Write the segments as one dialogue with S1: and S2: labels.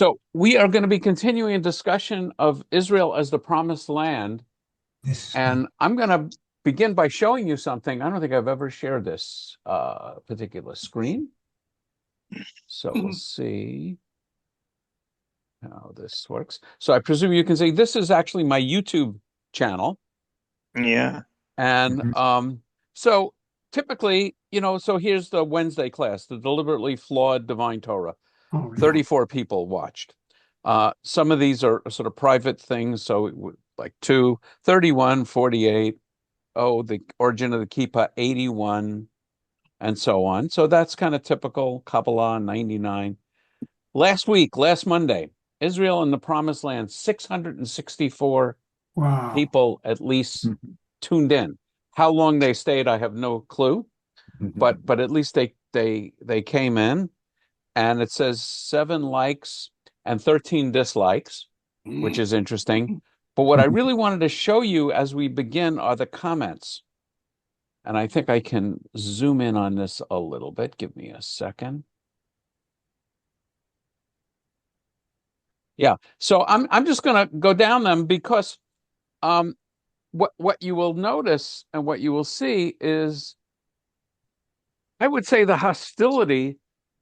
S1: So we are going to be continuing a discussion of Israel as the promised land.
S2: This,
S1: And I'm going to begin by showing you something. I don't think I've ever shared this particular screen. So we'll see how this works. So I presume you can see this is actually my YouTube channel.
S3: Yeah.
S1: And
S2: Mhm.
S1: so typically, so here's the Wednesday class, the deliberately flawed divine Torah.
S2: Oh, yeah.
S1: 34 people watched. Some of these are sort of private things. So like 31, 48. Oh, the origin of the Kippah, 81, and so on. So that's kind of typical. Kabbalah, 99. Last Monday, Israel and the Promised Land, 664
S2: Wow.
S1: people at least
S2: Mhm.
S1: tuned in. How long they stayed, I have no clue,
S2: Mhm.
S1: but at least they came in, and it says 7 likes and 13 dislikes, which is interesting. But what I really wanted to show you as we begin are the comments. And I think I can zoom in on this a little bit. Give me a second. Yeah. So I'm just going to go down them because um, what you will notice and what you will see is, I would say, the hostility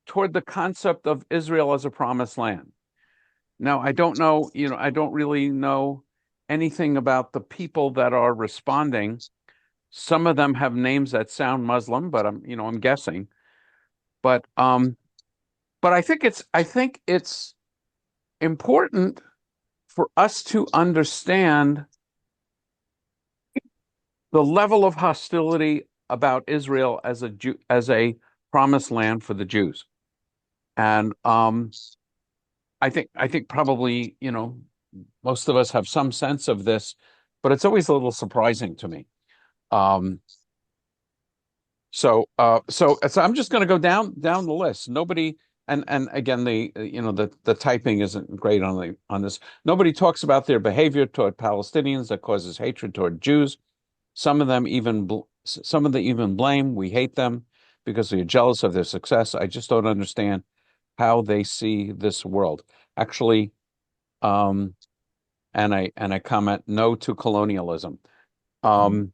S1: toward the concept of Israel as a promised land. Now, I don't know, I don't really know anything about the people that are responding. Some of them have names that sound Muslim, but I'm guessing. But I think it's important for us to understand the level of hostility about Israel as a promised land for the Jews. And I think probably, most of us have some sense of this, but it's always a little surprising to me. Um, so I'm just going to go down the list. Nobody, and again, the typing isn't great on this. Nobody talks about their behavior toward Palestinians that causes hatred toward Jews. Some of them even blame. We hate them because we are jealous of their success. I just don't understand how they see this world. Actually, um, and I comment no to colonialism. Um,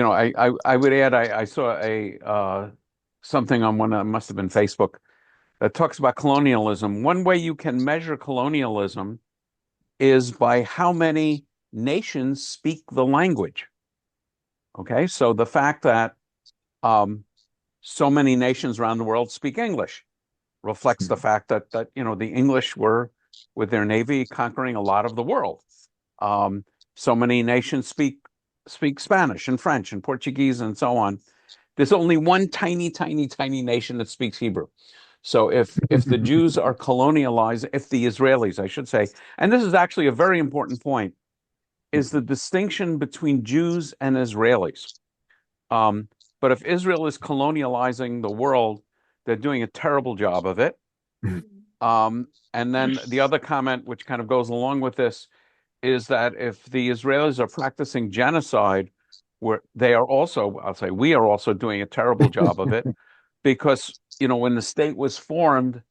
S1: I would add, I saw a something on one that must have been Facebook that talks about colonialism. One way you can measure colonialism is by how many nations speak the language. Okay, so the fact that um, so many nations around the world speak English reflects the fact that the English were, with their navy, conquering a lot of the world. Um, so many nations speak Spanish and French and Portuguese and so on. There's only one tiny, tiny, tiny nation that speaks Hebrew. So if the Jews are colonialized, if the Israelis, I should say, and this is actually a very important point, is the distinction between Jews and Israelis. Um, but if Israel is colonializing the world, they're doing a terrible job of it. And then the other comment, which kind of goes along with this, is that if the Israelis are practicing genocide, where they are also, I'll say, we are also doing a terrible job of it, because when the state was formed,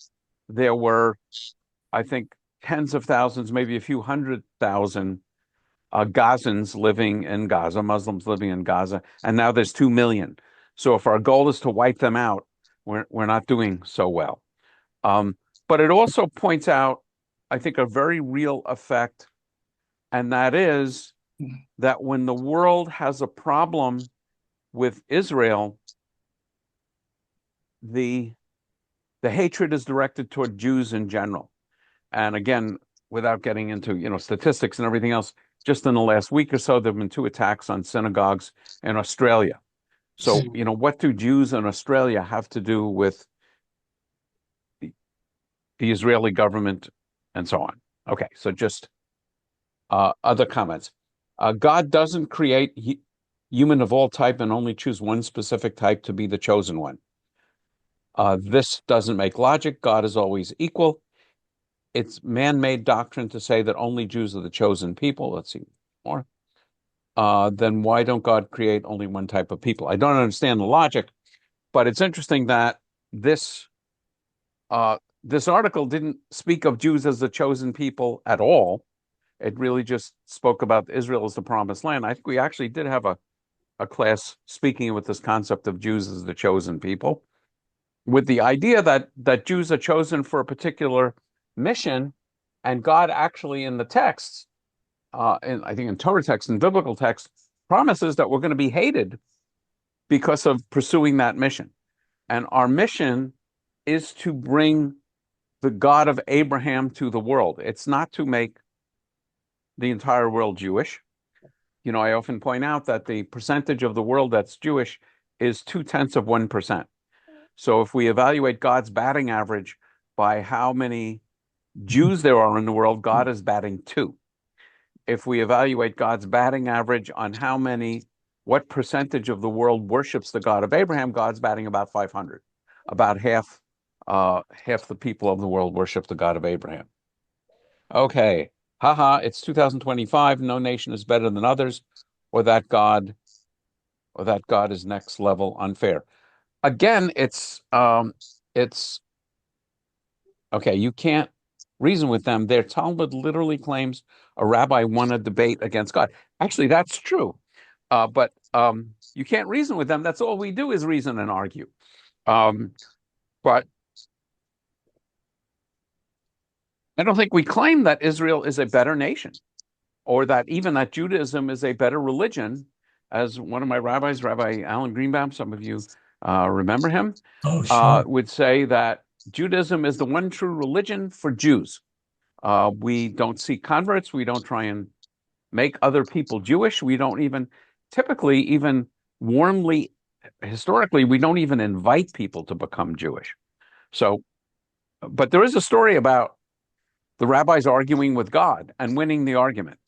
S1: there were, I think, tens of thousands, maybe a few 100,000 Gazans living in Gaza, Muslims living in Gaza, and now there's 2 million. So if our goal is to wipe them out, we're not doing so well. Um, but it also points out, I think, a very real effect, and that is that when the world has a problem with Israel, the the hatred is directed toward Jews in general. And again, without getting into statistics and everything else, just in the last week or so, there have been 2 attacks on synagogues in Australia. So, what do Jews in Australia have to do with the, the Israeli government and so on? Okay, so just other comments. God doesn't create human of all type and only choose one specific type to be the chosen one. This doesn't make logic. God is always equal. It's man-made doctrine to say that only Jews are the chosen people. Let's see more. Then why don't God create only one type of people? I don't understand the logic, but it's interesting that this this article didn't speak of Jews as the chosen people at all. It really just spoke about Israel as the promised land. I think we actually did have a class speaking with this concept of Jews as the chosen people, with the idea that Jews are chosen for a particular mission, and God actually in the texts, I think in Torah texts and biblical texts, promises that we're going to be hated because of pursuing that mission. And our mission is to bring the God of Abraham to the world. It's not to make the entire world Jewish. I often point out that the percentage of the world that's Jewish is 0.2%. So if we evaluate God's batting average by how many Jews there are in the world, God is batting 2. If we evaluate God's batting average on what percentage of the world worships the God of Abraham, God's batting about 500. About half the people of the world worship the God of Abraham. Okay, haha, it's 2025. No nation is better than others, or that God is next level unfair. Again, it's okay. You can't reason with them. Their Talmud literally claims a rabbi won a debate against God. Actually, that's true, but you can't reason with them. That's all we do is reason and argue. But I don't think we claim that Israel is a better nation, or that even that Judaism is a better religion. As one of my rabbis, Rabbi Alan Greenbaum, some of you remember him,
S2: Oh, sure.
S1: would say that Judaism is the one true religion for Jews. We don't seek converts. We don't try and make other people Jewish. We don't even typically even warmly, historically, we don't even invite people to become Jewish. So, but there is a story about the rabbis arguing with God and winning the argument.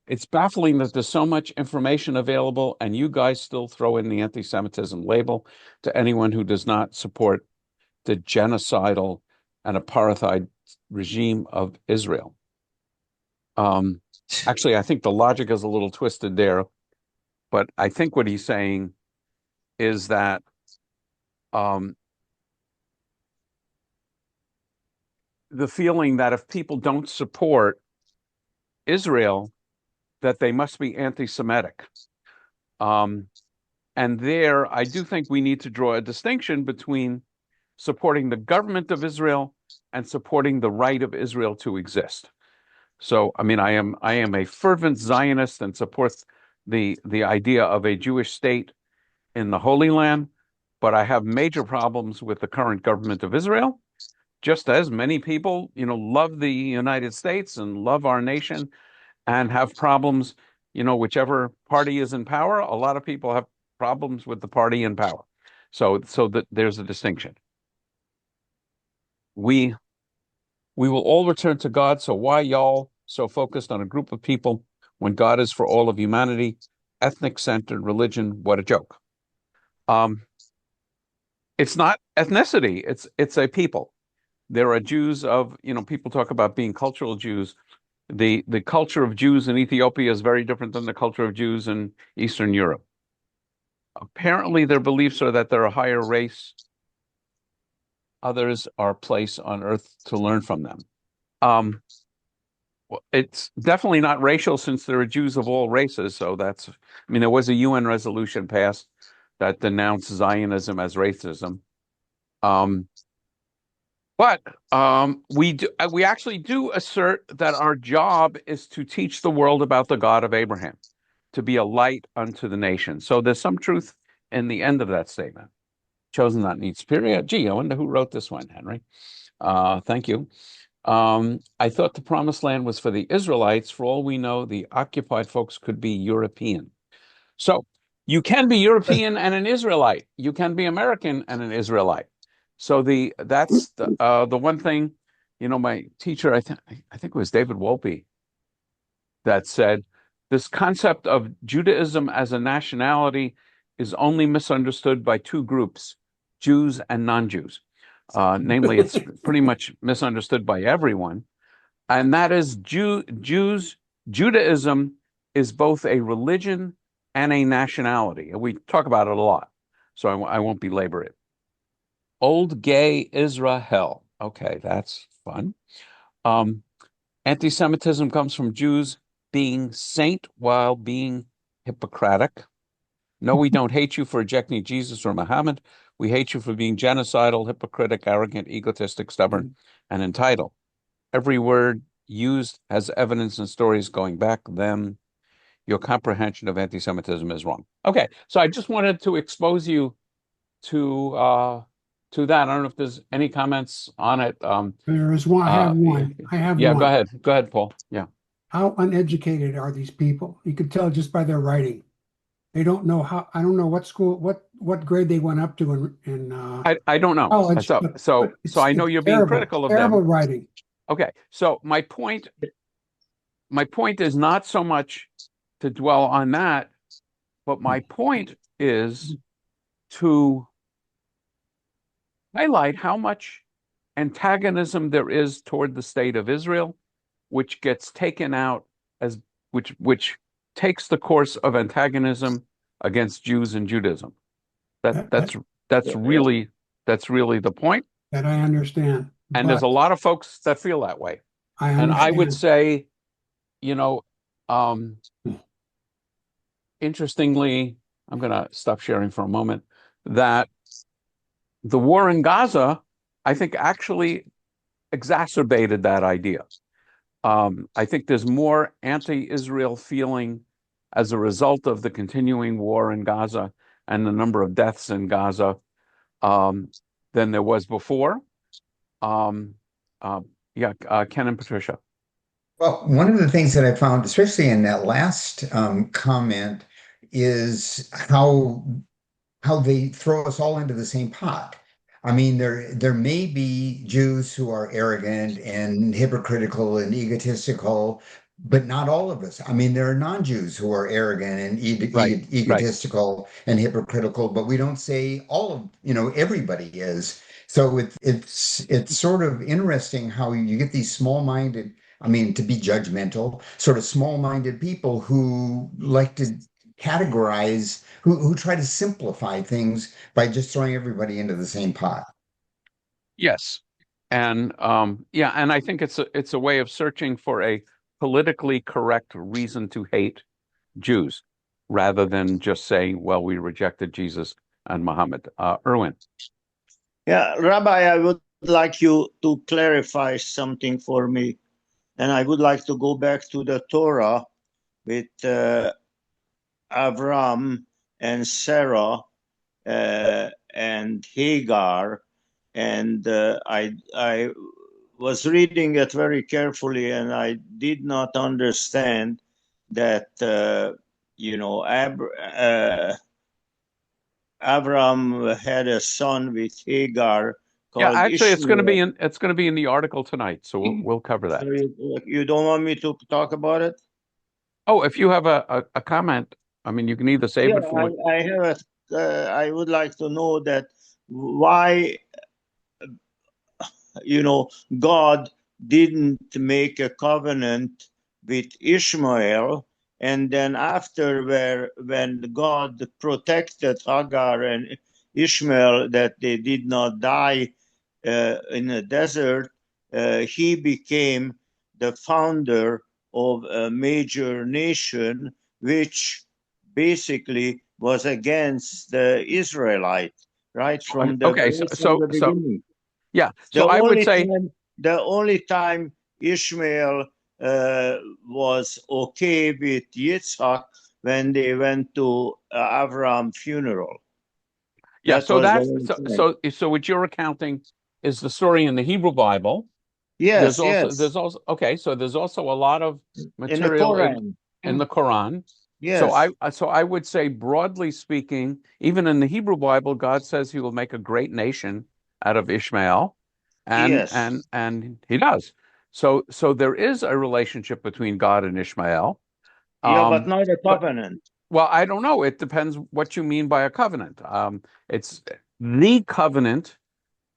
S1: It's baffling that there's so much information available and you guys still throw in the anti-Semitism label to anyone who does not support the genocidal and apartheid regime of Israel. Actually, I think the logic is a little twisted there, but I think what he's saying is that the feeling that if people don't support Israel, that they must be anti-Semitic. And there, I do think we need to draw a distinction between supporting the government of Israel and supporting the right of Israel to exist. So, I mean, I am a fervent Zionist and support the idea of a Jewish state in the Holy Land, but I have major problems with the current government of Israel, just as many people, love the United States and love our nation and have problems, whichever party is in power. A lot of people have problems with the party in power. So that there's a distinction. We will all return to God. So why y'all so focused on a group of people when God is for all of humanity? Ethnic centered religion. What a joke. It's not ethnicity. It's a people. There are Jews of, people talk about being cultural Jews. The culture of Jews in Ethiopia is very different than the culture of Jews in Eastern Europe. Apparently, their beliefs are that they're a higher race. Others are placed on earth to learn from them. Well, it's definitely not racial since there are Jews of all races. So there was a UN resolution passed that denounced Zionism as racism. But we actually do assert that our job is to teach the world about the God of Abraham, to be a light unto the nation. So there's some truth in the end of that statement. Chosen, not needs, period. Gee, I wonder who wrote this one, Henry. Thank you. I thought the promised land was for the Israelites. For all we know, the occupied folks could be European. So you can be European and an Israelite. You can be American and an Israelite. So that's the one thing, my teacher, I think it was David Wolpe, that said this concept of Judaism as a nationality is only misunderstood by two groups, Jews and non-Jews. Namely, it's pretty much misunderstood by everyone. And that is Judaism is both a religion and a nationality. And we talk about it a lot, so I won't belabor it. Old gay Israel. Okay, that's fun. Um, Anti-Semitism comes from Jews being saint while being Hippocratic. No, we don't hate you for rejecting Jesus or Muhammad. We hate you for being genocidal, hypocritic, arrogant, egotistic, stubborn, and entitled. Every word used has evidence and stories going back then. Your comprehension of anti-Semitism is wrong. Okay, so I just wanted to expose you to uh to that. I don't know if there's any comments on it.
S2: There is one. I have one. I have
S1: Yeah, go
S2: one.
S1: ahead. Go ahead, Paul. Yeah.
S2: How uneducated are these people? You could tell just by their writing. They don't know how. I don't know what school, what grade they went up to in
S1: I don't know.
S2: college,
S1: So
S2: but
S1: so so I know
S2: it's
S1: you're being
S2: terrible,
S1: critical of
S2: terrible
S1: them.
S2: writing.
S1: Okay. So my point is not so much to dwell on that, but my point is to highlight how much antagonism there is toward the state of Israel, which gets taken out as which takes the course of antagonism against Jews and Judaism. That
S2: That that
S1: that's that's really that's really the point.
S2: that I understand,
S1: And there's a
S2: but
S1: lot of folks that feel that way.
S2: I
S1: And I would
S2: understand.
S1: say, you know, um, interestingly, I'm going to stop sharing for a moment, that the war in Gaza, I think, actually exacerbated that idea. I think there's more anti-Israel feeling as a result of the continuing war in Gaza and the number of deaths in Gaza um, than there was before. Um, yeah, Ken and Patricia.
S3: Well, one of the things that I found, especially in that last comment, is how they throw us all into the same pot. I mean, there may be Jews who are arrogant and hypocritical and egotistical, but not all of us. I mean, there are non-Jews who are arrogant and
S1: Right, right.
S3: egotistical and hypocritical, but we don't say all of, everybody is. So it's sort of interesting how you get these small-minded, I mean, to be judgmental, sort of small-minded people who like to categorize, who try to simplify things by just throwing everybody into the same pot.
S1: Yes. And yeah, and I think it's a way of searching for a politically correct reason to hate Jews rather than just saying, well, we rejected Jesus and Muhammad. Erwin.
S4: Yeah, Rabbi, I would like you to clarify something for me. And I would like to go back to the Torah with Avram and Sarah and Hagar. And I was reading it very carefully, and I did not understand that, Avram had a son with Hagar
S1: Yeah,
S4: called
S1: actually
S4: Ishmael.
S1: it's going to be in the article tonight, so we'll cover that.
S4: So you don't want me to talk about it?
S1: Oh, if you have a comment, I mean, you can either save
S4: Yeah,
S1: it for when.
S4: I have a. I would like to know that why God didn't make a covenant with Ishmael, and then after when God protected Hagar and Ishmael that they did not die in the desert, he became the founder of a major nation which basically was against the Israelite right from the
S1: Okay,
S4: right from the beginning.
S1: yeah,
S4: The
S1: so I would
S4: only
S1: say
S4: time, the only time Ishmael was okay with Yitzhak when they went to Avram's funeral.
S1: yeah,
S4: That
S1: so
S4: was the
S1: that's
S4: only time.
S1: so what you're recounting is the story in the Hebrew Bible. There's
S4: Yes,
S1: also
S4: yes.
S1: there's also okay, so there's also a lot of
S4: In the
S1: material
S4: Quran.
S1: in the Quran. So
S4: Yes,
S1: I would say broadly speaking, even in the Hebrew Bible, God says he will make a great nation out of Ishmael, and
S4: yes.
S1: he does. So there is a relationship between God and Ishmael.
S4: Yeah, but
S1: Um,
S4: not a
S1: but
S4: covenant.
S1: well, I don't know. It depends what you mean by a covenant. It's the covenant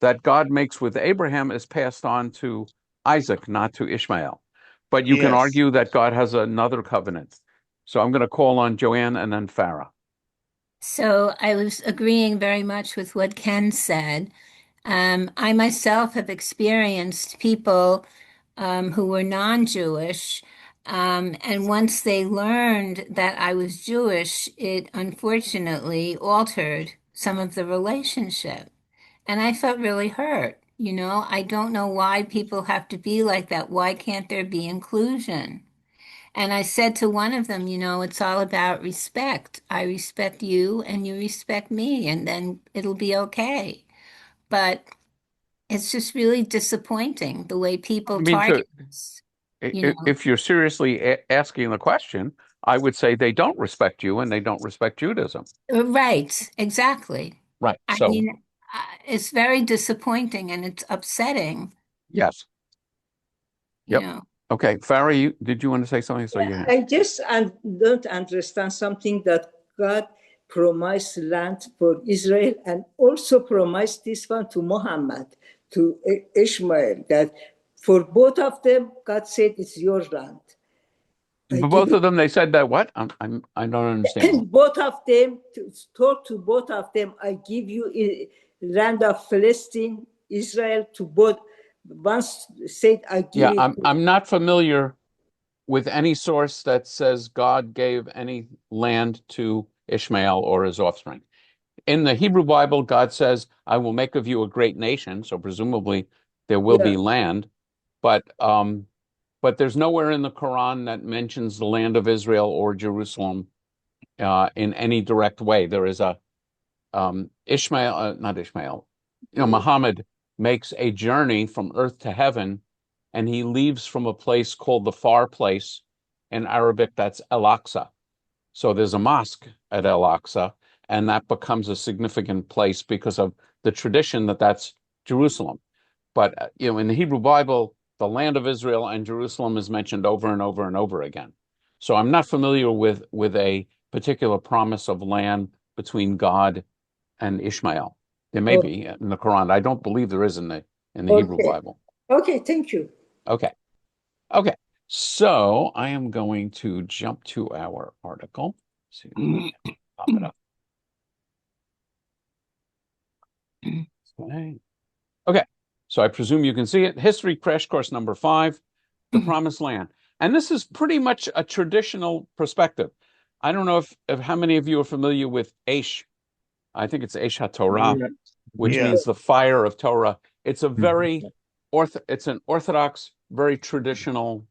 S1: that God makes with Abraham is passed on to Isaac, not to Ishmael. But you can
S4: Yes.
S1: argue that God has another covenant. So I'm going to call on Joanne and then Farah.
S5: So I was agreeing very much with what Ken said. I myself have experienced people who were non-Jewish, and once they learned that I was Jewish, it unfortunately altered some of the relationship. And I felt really hurt. I don't know why people have to be like that. Why can't there be inclusion? And I said to one of them, it's all about respect. I respect you and you respect me, and then it'll be okay. But it's just really disappointing the way
S1: I
S5: people
S1: mean,
S5: target us, you know.
S1: if you're seriously asking the question, I would say they don't respect you and they don't respect Judaism.
S5: Right, exactly.
S1: Right.
S5: I
S1: So,
S5: mean, it's very disappointing and it's upsetting,
S1: yes.
S5: you
S1: Yep.
S5: know.
S1: Okay. Farah, did you want to say something? So you
S6: I just don't understand something that God promised land for Israel and also promised this one to Muhammad, to Ishmael, that for both of them, God said it's your land. I
S1: both
S6: give
S1: of them, they said that what? I don't understand.
S6: both of them, to talk to both of them, I give you land of Palestine, Israel to both. Once said, I give
S1: Yeah,
S6: it.
S1: I'm not familiar with any source that says God gave any land to Ishmael or his offspring. In the Hebrew Bible, God says, I will make of you a great nation. So presumably there will
S6: Yeah.
S1: be land, but there's nowhere in the Quran that mentions the land of Israel or Jerusalem in any direct way. There is a not Ishmael, Muhammad makes a journey from earth to heaven, and he leaves from a place called the far place. In Arabic, that's Al-Aqsa. So there's a mosque at Al-Aqsa, and that becomes a significant place because of the tradition that that's Jerusalem. But in the Hebrew Bible, the land of Israel and Jerusalem is mentioned over and over and over again. So I'm not familiar with a particular promise of land between God and Ishmael. There may
S6: Oh,
S1: be in the Quran. I don't believe there is in the Hebrew
S6: okay.
S1: Bible.
S6: Okay, thank you.
S1: Okay. Okay. So I am going to jump to our article. Let's see if we can pop it up. Okay. Okay. So I presume you can see it. History crash course number 5, the Promised Land. And this is pretty much a traditional perspective. I don't know if how many of you are familiar with Aish. I think it's Aish HaTorah, which
S4: Yeah.
S1: means the fire of Torah. It's a very it's an orthodox, very traditional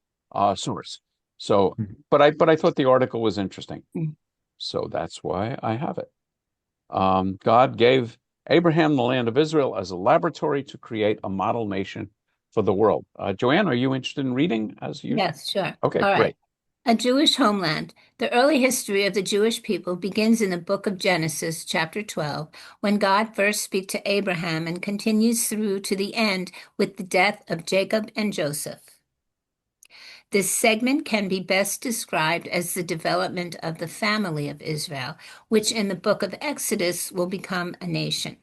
S1: source. So, but I thought the article was interesting. So that's why I have it. God gave Abraham the land of Israel as a laboratory to create a model nation for the world. Joanne, are you interested in reading as usual?
S5: Yes, sure.
S1: Okay,
S5: All right.
S1: great.
S5: A Jewish homeland. The early history of the Jewish people begins in the book of Genesis, chapter 12, when God first speaks to Abraham and continues through to the end with the death of Jacob and Joseph. This segment can be best described as the development of the family of Israel, which in the book of Exodus will become a nation.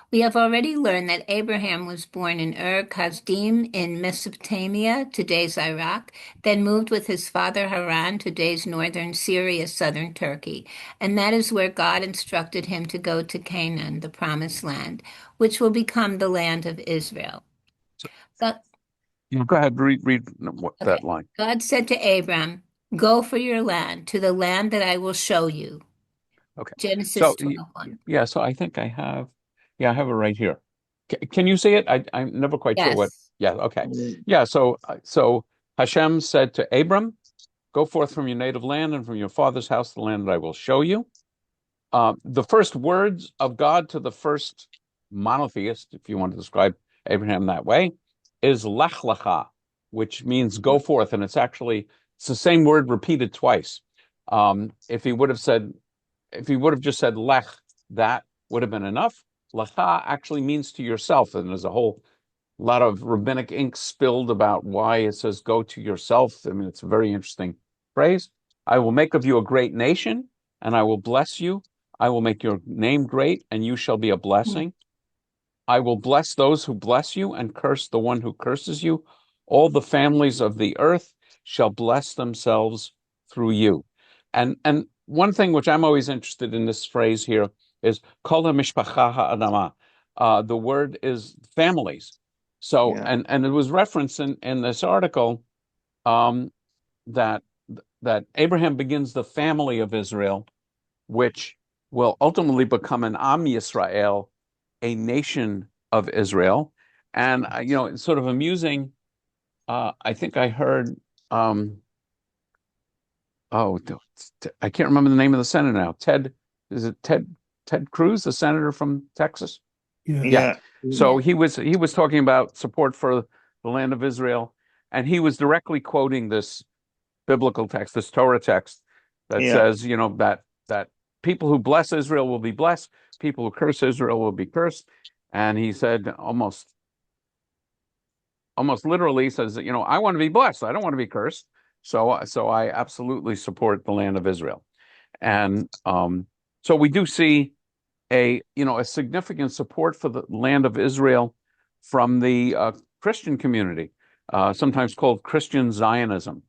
S5: We have already learned that Abraham was born in Ur-Kasdim in Mesopotamia, today's Iraq, then moved with his father Haran, today's northern Syria, southern Turkey, and that is where God instructed him to go to Canaan, the promised land, which will become the land of Israel. God,
S1: Go ahead, read
S5: okay.
S1: that line.
S5: God said to Abram, "Go for your land, to the land that I will show you."
S1: Okay.
S5: Genesis
S1: So
S5: 12:1.
S1: yeah, so I think I have it right here. Can you see it? I'm never quite sure what.
S5: Yes.
S1: Yeah, okay. Yeah, so Hashem said to Abram, go forth from your native land and from your father's house, the land that I will show you. The first words of God to the first monotheist, if you want to describe Abraham that way, is lech lecha, which means go forth, and it's the same word repeated twice. If he would have just said lech, that would have been enough. Lecha actually means to yourself, and there's a whole lot of rabbinic ink spilled about why it says go to yourself. I mean, it's a very interesting phrase. I will make of you a great nation, and I will bless you. I will make your name great, and you shall be a blessing. I will bless those who bless you and curse the one who curses you. All the families of the earth shall bless themselves through you. And one thing which I'm always interested in this phrase here is kol mishpacha ha'adama. The word is families. So,
S4: Yeah.
S1: and it was referenced in this article um, that Abraham begins the family of Israel, which will ultimately become an Am Yisrael, a nation of Israel. And it's sort of amusing. I think I heard. Um, oh, I can't remember the name of the senator now. Is it Ted Cruz, the senator from Texas?
S2: Yes.
S1: Yeah.
S4: Yeah.
S1: So he was talking about support for the land of Israel, and he was directly quoting this biblical text, this Torah text that
S4: Yeah.
S1: says, that people who bless Israel will be blessed, people who curse Israel will be cursed. And he said almost literally says that, I want to be blessed. I don't want to be cursed. So I absolutely support the land of Israel. And so we do see a significant support for the land of Israel from the Christian community, sometimes called Christian Zionism.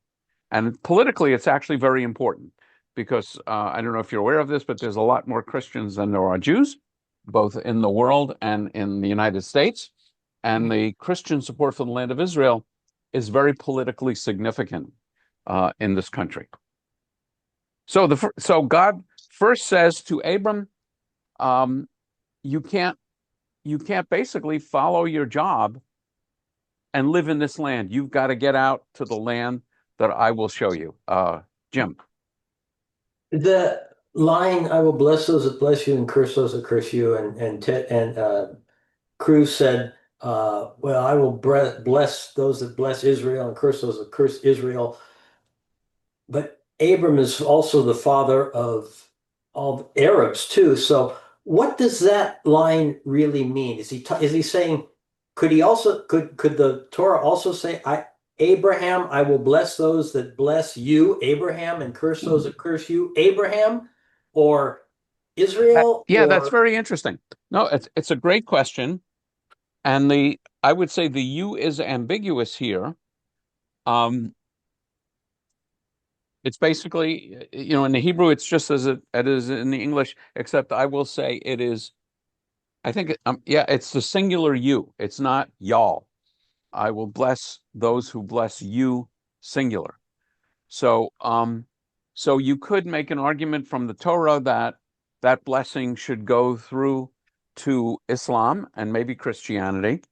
S1: And politically, it's actually very important because I don't know if you're aware of this, but there's a lot more Christians than there are Jews, both in the world and in the United States. And the Christian support for the land of Israel is very politically significant in this country. So God first says to Abram, um, you can't basically follow your job and live in this land. You've got to get out to the land that I will show you. Jim.
S7: The line, "I will bless those that bless you and curse those that curse you," and Cruz said, "Well, I will bless those that bless Israel and curse those that curse Israel." But Abram is also the father of all Arabs too. So what does that line really mean? Is he saying, could the Torah also say, Abraham, I will bless those that bless you, Abraham, and curse those that curse you, Abraham, or Israel,
S1: Yeah, that's
S7: or
S1: very interesting. No, it's a great question, and I would say the "you" is ambiguous here. It's basically, in the Hebrew, it's just as it is in the English, except I will say it is. I think, yeah, it's the singular "you." It's not y'all. I will bless those who bless you, singular. So, so you could make an argument from the Torah that that blessing should go through to Islam and maybe Christianity.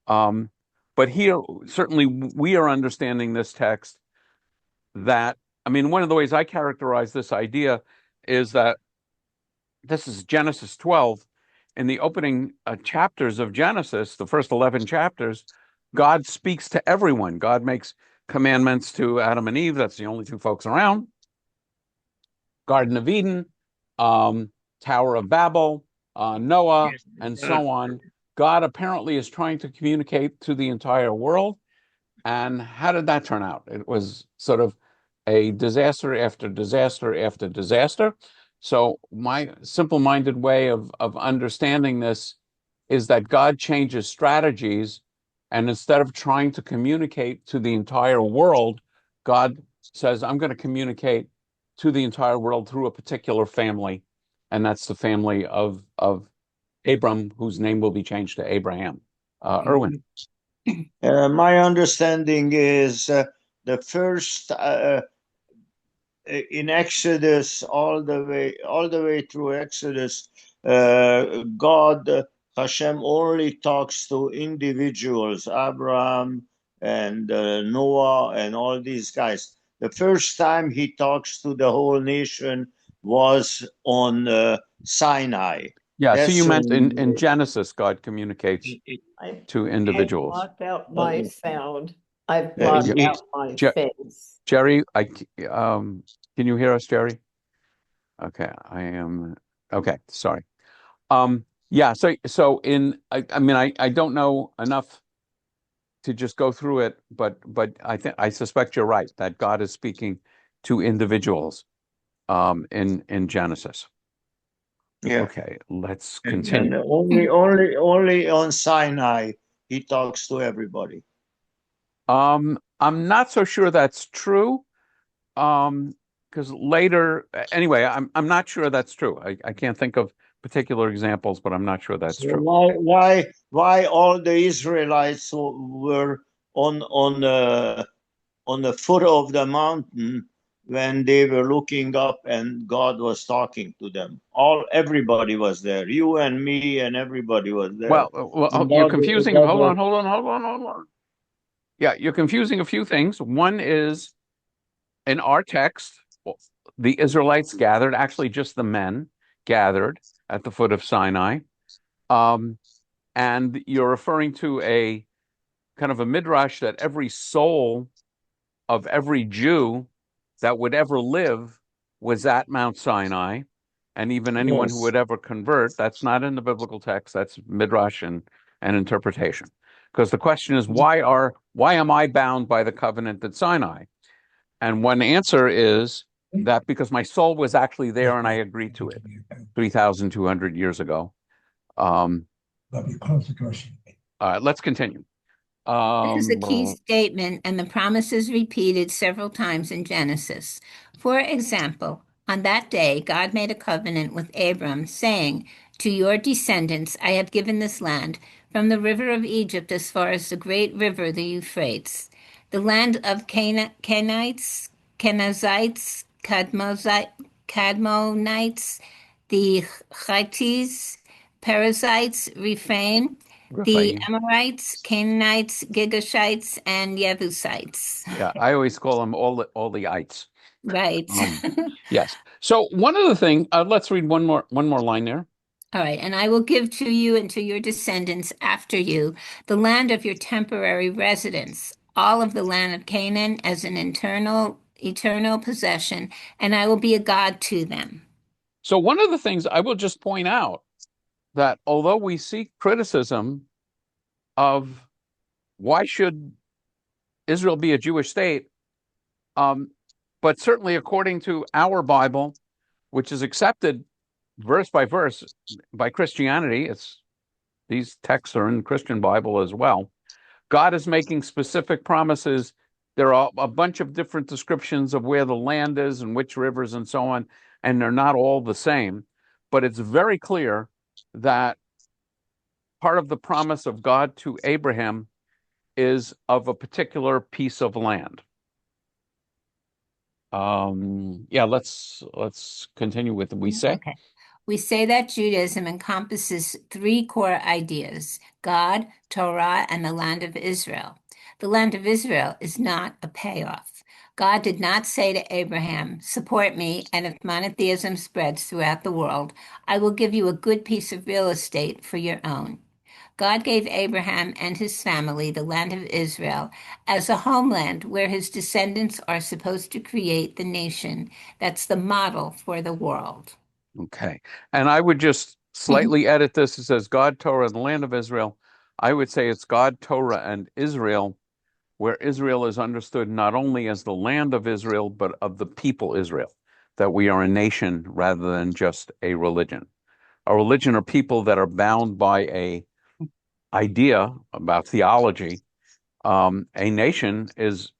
S1: Um, but here, certainly, we are understanding this text that, I mean, one of the ways I characterize this idea is that this is Genesis 12. In the opening chapters of Genesis, the first 11 chapters, God speaks to everyone. God makes commandments to Adam and Eve. That's the only two folks around. Garden of Eden, Tower of Babel, Noah, and so on. God apparently is trying to communicate to the entire world. And how did that turn out? It was sort of a disaster after disaster after disaster. So my simple-minded way of understanding this is that God changes strategies, and instead of trying to communicate to the entire world, God says, I'm going to communicate to the entire world through a particular family, and that's the family of Abram, whose name will be changed to Abraham. Erwin.
S4: My understanding is the first in Exodus, all the way through Exodus, God, Hashem only talks to individuals, Abraham and Noah and all these guys. The first time he talks to the whole nation was on Sinai.
S1: Yeah, so you
S4: That's
S1: meant in,
S4: when
S1: in Genesis, God communicates
S8: I
S1: to
S8: I've
S1: individuals.
S8: blocked out my sound. I've
S1: Yeah.
S8: blocked
S4: it,
S8: out my
S1: Je-
S8: face.
S1: Jerry, can you hear us, Jerry? Okay, I am. Okay, sorry. Yeah, I mean, I don't know enough to just go through it, but I suspect you're right that God is speaking to individuals in Genesis.
S4: yeah.
S1: Okay, let's
S4: And
S1: continue.
S4: only on Sinai he talks to everybody.
S1: I'm not so sure that's true. Because later, anyway, I'm not sure that's true. I can't think of particular examples, but I'm not sure that's
S4: So
S1: true.
S4: why all the Israelites who were on the foot of the mountain when they were looking up and God was talking to them? Everybody was there. You and me and everybody was there. And
S1: You're
S4: God,
S1: confusing.
S4: God
S1: Hold on,
S4: was
S1: hold on, hold on, hold on. Yeah, you're confusing a few things. One is in our text, the Israelites gathered, actually just the men gathered at the foot of Sinai. Um, and you're referring to a kind of a midrash that every soul of every Jew that would ever live was at Mount Sinai. And even anyone who
S4: yes.
S1: would ever convert, that's not in the biblical text, that's midrash and interpretation. Because the question is, why am I bound by the covenant at Sinai? And one answer is that because my soul was actually there and I agreed to it 3,200 years ago. Let's continue.
S5: This is a key statement, and the promise is repeated several times in Genesis. For example, on that day, God made a covenant with Abram, saying, "To your descendants I have given this land, from the river of Egypt as far as the great river, the Euphrates, the land of Canaanites, Kenizzites, Cadmonites, the Hittites, Perizzites, Rephaim, the
S1: Rephaim.
S5: Amorites, Canaanites, Girgashites, and Jebusites."
S1: Yeah, I always call them all the ites.
S5: Right.
S1: Yes. So one of the things, let's read one more line there.
S5: All right. And I will give to you and to your descendants after you the land of your temporary residence, all of the land of Canaan as an eternal possession, and I will be a God to them.
S1: So one of the things I will just point out that although we see criticism of why should Israel be a Jewish state, but certainly according to our Bible, which is accepted verse by verse by Christianity, these texts are in the Christian Bible as well. God is making specific promises. There are a bunch of different descriptions of where the land is and which rivers and so on, and they're not all the same. But it's very clear that part of the promise of God to Abraham is of a particular piece of land. Yeah, let's continue with we say.
S5: Okay. We say that Judaism encompasses three core ideas: God, Torah, and the land of Israel. The land of Israel is not a payoff. God did not say to Abraham, "Support me, and if monotheism spreads throughout the world, I will give you a good piece of real estate for your own." God gave Abraham and his family the land of Israel as a homeland where his descendants are supposed to create the nation that's the model for the world.
S1: Okay. And I would just slightly edit this. It says God, Torah, and the land of Israel. I would say it's God, Torah, and Israel, where Israel is understood not only as the land of Israel, but of the people Israel, that we are a nation rather than just a religion. A religion are people that are bound by a idea about theology. A nation is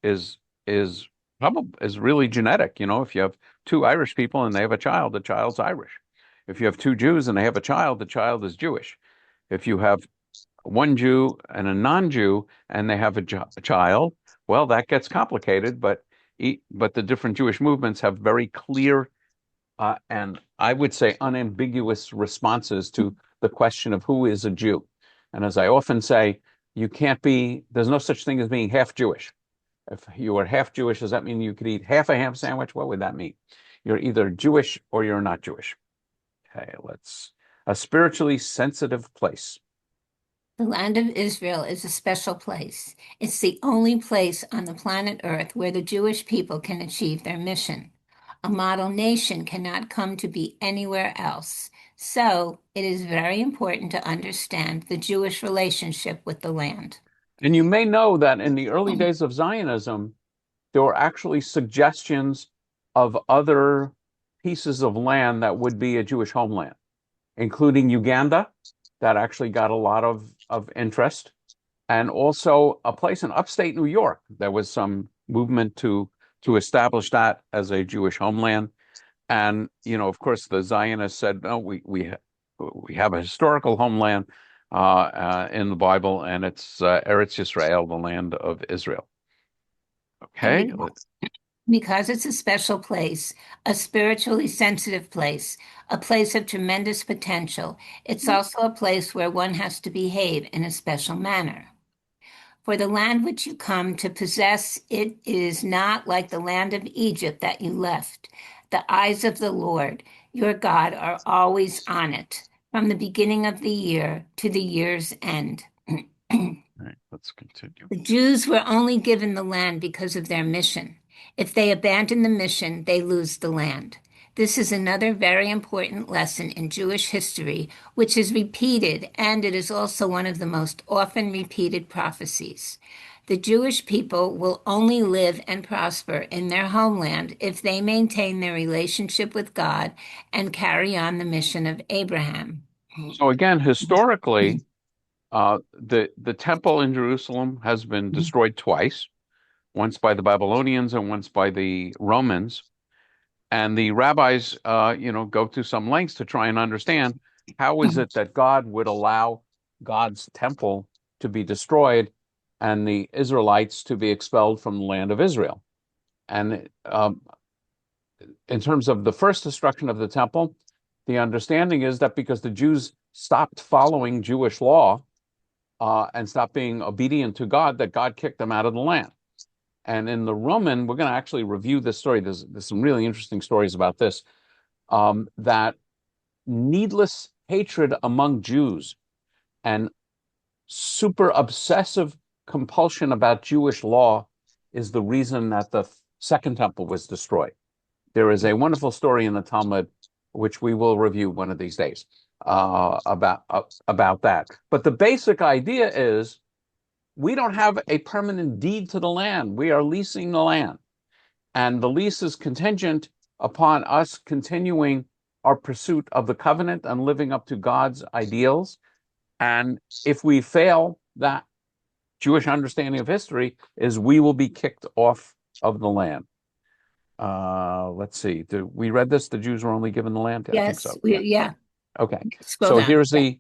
S1: really genetic. You know, if you have two Irish people and they have a child, the child's Irish. If you have two Jews and they have a child, the child is Jewish. If you have one Jew and a non-Jew and they have a child, well, that gets complicated. But the different Jewish movements have very clear and I would say unambiguous responses to the question of who is a Jew. And as I often say, there's no such thing as being half Jewish. If you are half Jewish, does that mean you could eat half a ham sandwich? What would that mean? You're either Jewish or you're not Jewish. Okay, a spiritually sensitive place.
S5: The land of Israel is a special place. It's the only place on the planet Earth where the Jewish people can achieve their mission. A model nation cannot come to be anywhere else. So it is very important to understand the Jewish relationship with the land.
S1: And you may know that in the early days of Zionism, there were actually suggestions of other pieces of land that would be a Jewish homeland, including Uganda, that actually got a lot of interest, and also a place in upstate New York. There was some movement to establish that as a Jewish homeland. And, you know, of course, the Zionists said, no, we have a historical homeland in the Bible, and it's Eretz Yisrael, the land of Israel.
S5: And
S1: Okay.
S5: because it's a special place, a spiritually sensitive place, a place of tremendous potential, it's also a place where one has to behave in a special manner. For the land which you come to possess, it is not like the land of Egypt that you left. The eyes of the Lord, your God, are always on it, from the beginning of the year to the year's end.
S1: All right, let's continue.
S5: The Jews were only given the land because of their mission. If they abandon the mission, they lose the land. This is another very important lesson in Jewish history, which is repeated, and it is also one of the most often repeated prophecies. The Jewish people will only live and prosper in their homeland if they maintain their relationship with God and carry on the mission of Abraham.
S1: So again, historically, the temple in Jerusalem has been destroyed twice, once by the Babylonians and once by the Romans. And the rabbis, go to some lengths to try and understand how is it that God would allow God's temple to be destroyed and the Israelites to be expelled from the land of Israel. And in terms of the first destruction of the temple, the understanding is that because the Jews stopped following Jewish law and stopped being obedient to God, that God kicked them out of the land. And in the Roman, we're going to actually review this story. There's some really interesting stories about this, that needless hatred among Jews and super obsessive compulsion about Jewish law is the reason that the Second Temple was destroyed. There is a wonderful story in the Talmud, which we will review one of these days, about that. But the basic idea is we don't have a permanent deed to the land. We are leasing the land. And the lease is contingent upon us continuing our pursuit of the covenant and living up to God's ideals. And if we fail, that Jewish understanding of history is we will be kicked off of the land. Let's see. We read this? The Jews were only given the land? I think so.
S5: Yeah.
S1: Okay.
S5: Scroll
S1: So
S5: down.
S1: here's here's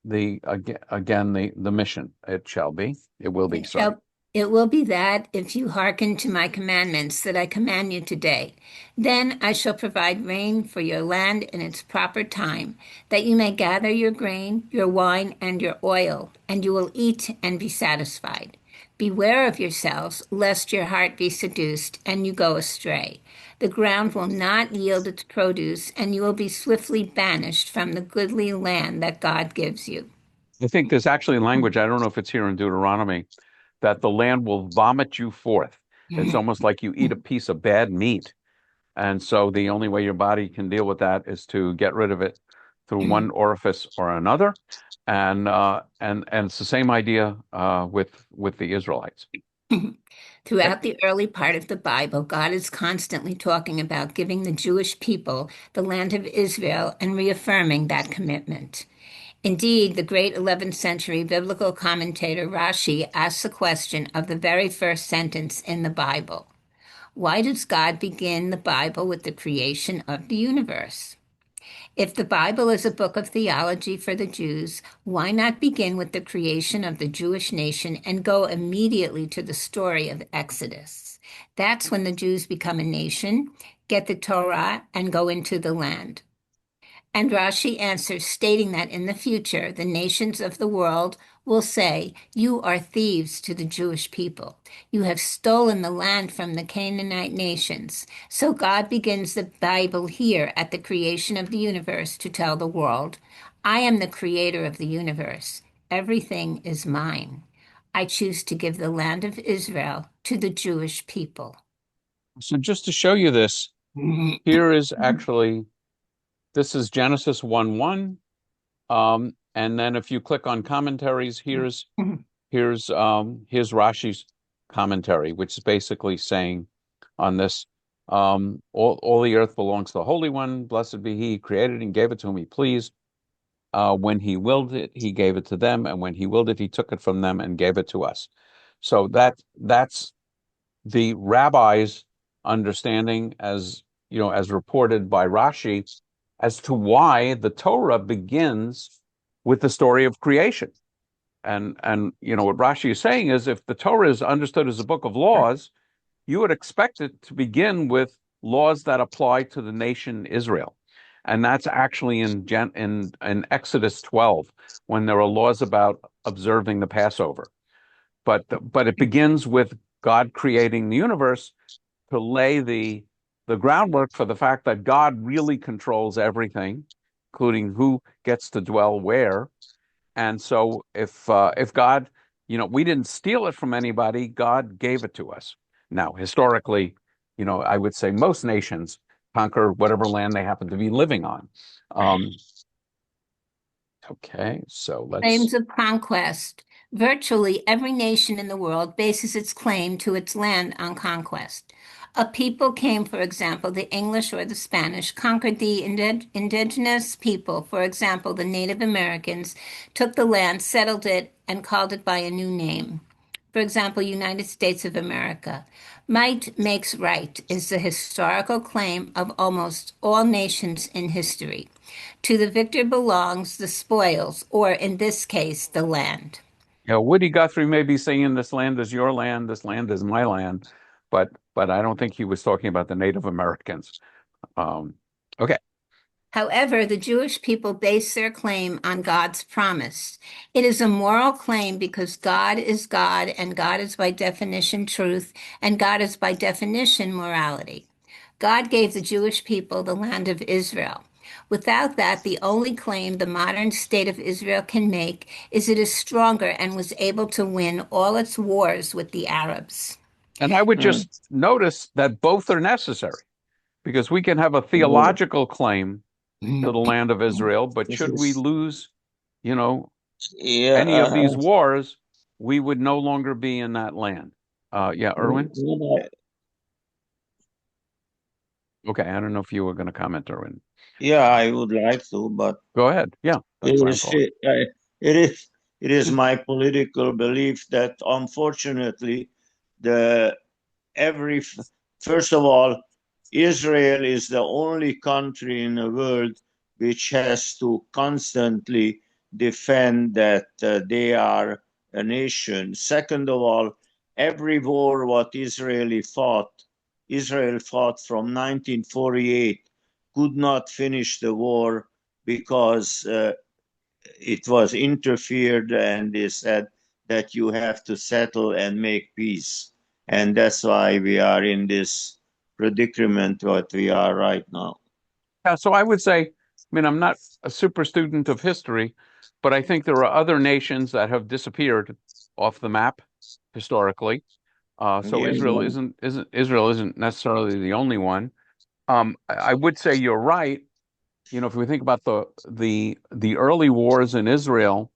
S1: the mission. It will be, sorry.
S5: It will be that if you hearken to my commandments that I command you today, then I shall provide rain for your land in its proper time, that you may gather your grain, your wine, and your oil, and you will eat and be satisfied. Beware of yourselves, lest your heart be seduced and you go astray. The ground will not yield its produce, and you will be swiftly banished from the goodly land that God gives you.
S1: I think there's actually language, I don't know if it's here in Deuteronomy, that the land will vomit you forth. It's almost like you eat a piece of bad meat. And so the only way your body can deal with that is to get rid of it through one orifice or another. And it's the same idea with the Israelites.
S5: Throughout the early part of the Bible, God is constantly talking about giving the Jewish people the land of Israel and reaffirming that commitment. Indeed, the great 11th century biblical commentator Rashi asks the question of the very first sentence in the Bible. Why does God begin the Bible with the creation of the universe? If the Bible is a book of theology for the Jews, why not begin with the creation of the Jewish nation and go immediately to the story of Exodus? That's when the Jews become a nation, get the Torah, and go into the land. And Rashi answers, stating that in the future, the nations of the world will say, you are thieves to the Jewish people. You have stolen the land from the Canaanite nations. So God begins the Bible here at the creation of the universe to tell the world, I am the creator of the universe. Everything is mine. I choose to give the land of Israel to the Jewish people.
S1: So just to show you this, here is actually, this is Genesis 1:1. And then if you click on commentaries, here's Rashi's commentary, which is basically saying on this, all the earth belongs to the Holy One, blessed be he, created and gave it to whom he pleased. When he willed it, he gave it to them, and when he willed it, he took it from them and gave it to us. So that's the rabbi's understanding, as as reported by Rashi, as to why the Torah begins with the story of creation. And what Rashi is saying is, if the Torah is understood as a book of laws, you would expect it to begin with laws that apply to the nation Israel. And that's actually in Exodus 12, when there are laws about observing the Passover. But it begins with God creating the universe to lay the groundwork for the fact that God really controls everything, including who gets to dwell where. And so if God, we didn't steal it from anybody, God gave it to us. Now, historically, I would say most nations conquer whatever land they happen to be living on. Okay, so
S5: Claims of conquest. Virtually every nation in the world bases its claim to its land on conquest. A people came, for example, the English or the Spanish, conquered the indigenous people, for example, the Native Americans, took the land, settled it, and called it by a new name. For example, United States of America. Might makes right is the historical claim of almost all nations in history. To the victor belongs the spoils, or in this case, the land.
S1: Woody Guthrie may be saying this land is your land, this land is my land, but I don't think he was talking about the Native Americans. Okay.
S5: However, the Jewish people base their claim on God's promise. It is a moral claim because God is God, and God is by definition truth, and God is by definition morality. God gave the Jewish people the land of Israel. Without that, the only claim the modern state of Israel can make is it is stronger and was able to win all its wars with the Arabs.
S1: And I would just notice that both are necessary, because we can have a theological claim to the land of Israel, but should we lose, any of
S4: Yeah,
S1: these wars, we would no longer be in that land. Yeah, Erwin? Okay, I don't know if you were going to comment, Erwin.
S4: yeah, I would like to, but
S1: Go ahead. Yeah, that's
S4: it
S1: why I'm
S4: is
S1: calling.
S4: it is my political belief that unfortunately the every first of all, Israel is the only country in the world which has to constantly defend that they are a nation. Second of all, every war what Israel fought from 1948 could not finish the war because it was interfered, and they said that you have to settle and make peace. And that's why we are in this predicament what we are right now.
S1: Yeah, so I would say, I mean, I'm not a super student of history, but I think there are other nations that have disappeared off the map historically. So
S4: Yes.
S1: Israel isn't necessarily the only one. I would say you're right. If we think about the early wars in Israel,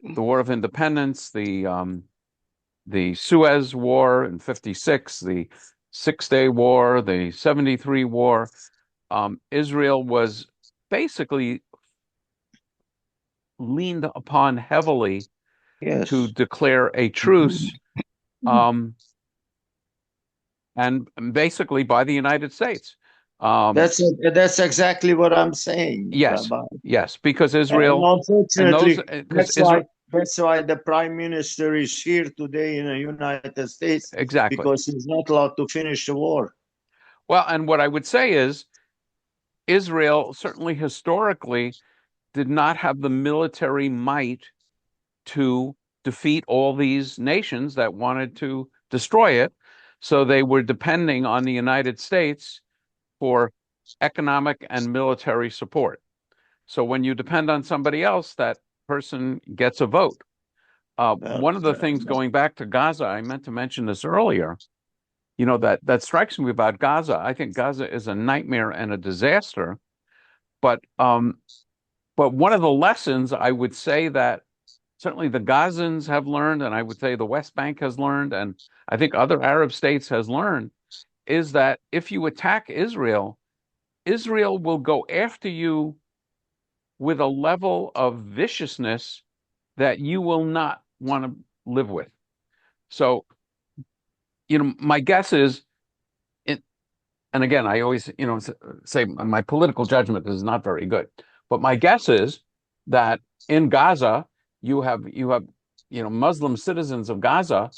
S1: the War of Independence, the Suez War in '56, the Six-Day War, the '73 War, Israel was basically leaned upon heavily to
S4: Yes.
S1: declare a truce, um, and basically by the United States. Um,
S4: That's exactly what I'm saying,
S1: yes,
S4: Rabbi.
S1: yes, because
S4: And
S1: Israel and those
S4: unfortunately,
S1: because Israel
S4: that's why the prime minister is here today in the United States,
S1: exactly.
S4: because he's not allowed to finish the war.
S1: Well, and what I would say is Israel certainly historically did not have the military might to defeat all these nations that wanted to destroy it. So they were depending on the United States for economic and military support. So when you depend on somebody else, that person gets a vote.
S4: Well,
S1: One of the things going back to Gaza, I meant to mention this earlier, that strikes me about Gaza. I think Gaza is a nightmare and a disaster. But one of the lessons I would say that certainly the Gazans have learned, and I would say the West Bank has learned, and I think other Arab states has learned, is that if you attack Israel, Israel will go after you with a level of viciousness that you will not want to live with. So, my guess is, and and again, I always, say my political judgment is not very good, but my guess is that in Gaza you have Muslim citizens of Gaza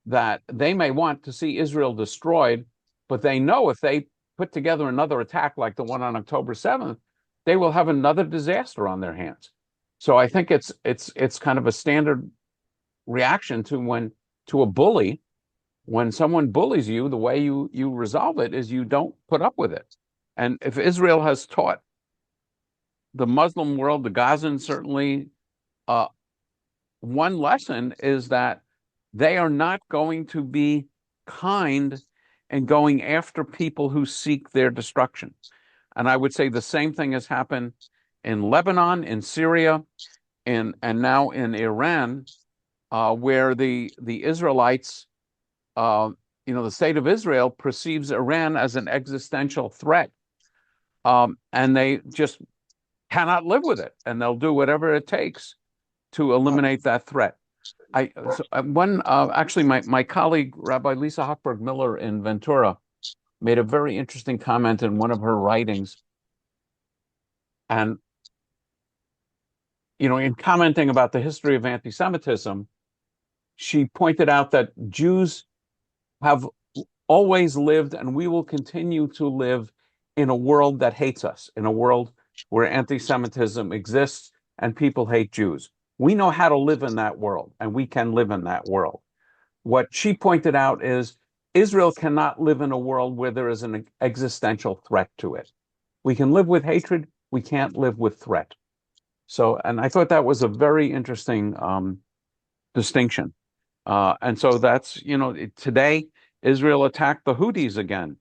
S1: that they may want to see Israel destroyed, but they know if they put together another attack like the one on October 7th, they will have another disaster on their hands. So I think it's kind of a standard reaction to a bully. When someone bullies you, the way you resolve it is you don't put up with it. And if Israel has taught the Muslim world, the Gazans certainly, uh, one lesson is that they are not going to be kind and going after people who seek their destruction. And I would say the same thing has happened in Lebanon, in Syria, and now in Iran, where the Israelites, the state of Israel perceives Iran as an existential threat, and they just cannot live with it, and they'll do whatever it takes to eliminate that threat. Actually, my colleague Rabbi Lisa Hochberg Miller in Ventura made a very interesting comment in one of her writings, and in commenting about the history of anti-Semitism, she pointed out that Jews have always lived, and we will continue to live in a world that hates us, in a world where anti-Semitism exists and people hate Jews. We know how to live in that world, and we can live in that world. What she pointed out is Israel cannot live in a world where there is an existential threat to it. We can live with hatred. We can't live with threat. So, and I thought that was a very interesting distinction. And so that's, today Israel attacked the Houthis again.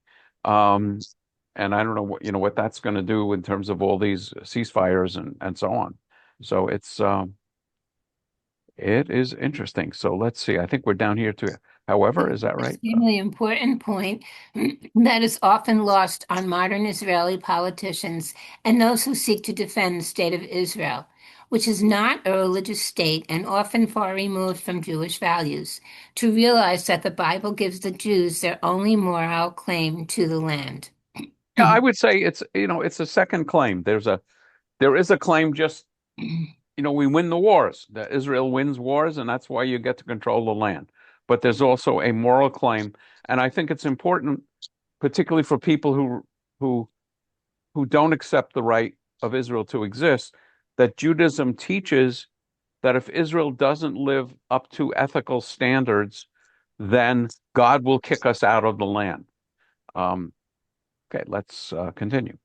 S1: And I don't know what that's going to do in terms of all these ceasefires and so on. So it is interesting. So let's see. I think we're down here too. However, is that right?
S5: Extremely important point that is often lost on modern Israeli politicians and those who seek to defend the state of Israel, which is not a religious state and often far removed from Jewish values, to realize that the Bible gives the Jews their only moral claim to the land.
S1: Yeah, I would say it's a second claim. There is a claim just we win the wars, that Israel wins wars, and that's why you get to control the land. But there's also a moral claim, and I think it's important, particularly for people who don't accept the right of Israel to exist, that Judaism teaches that if Israel doesn't live up to ethical standards, then God will kick us out of the land. Okay, let's continue.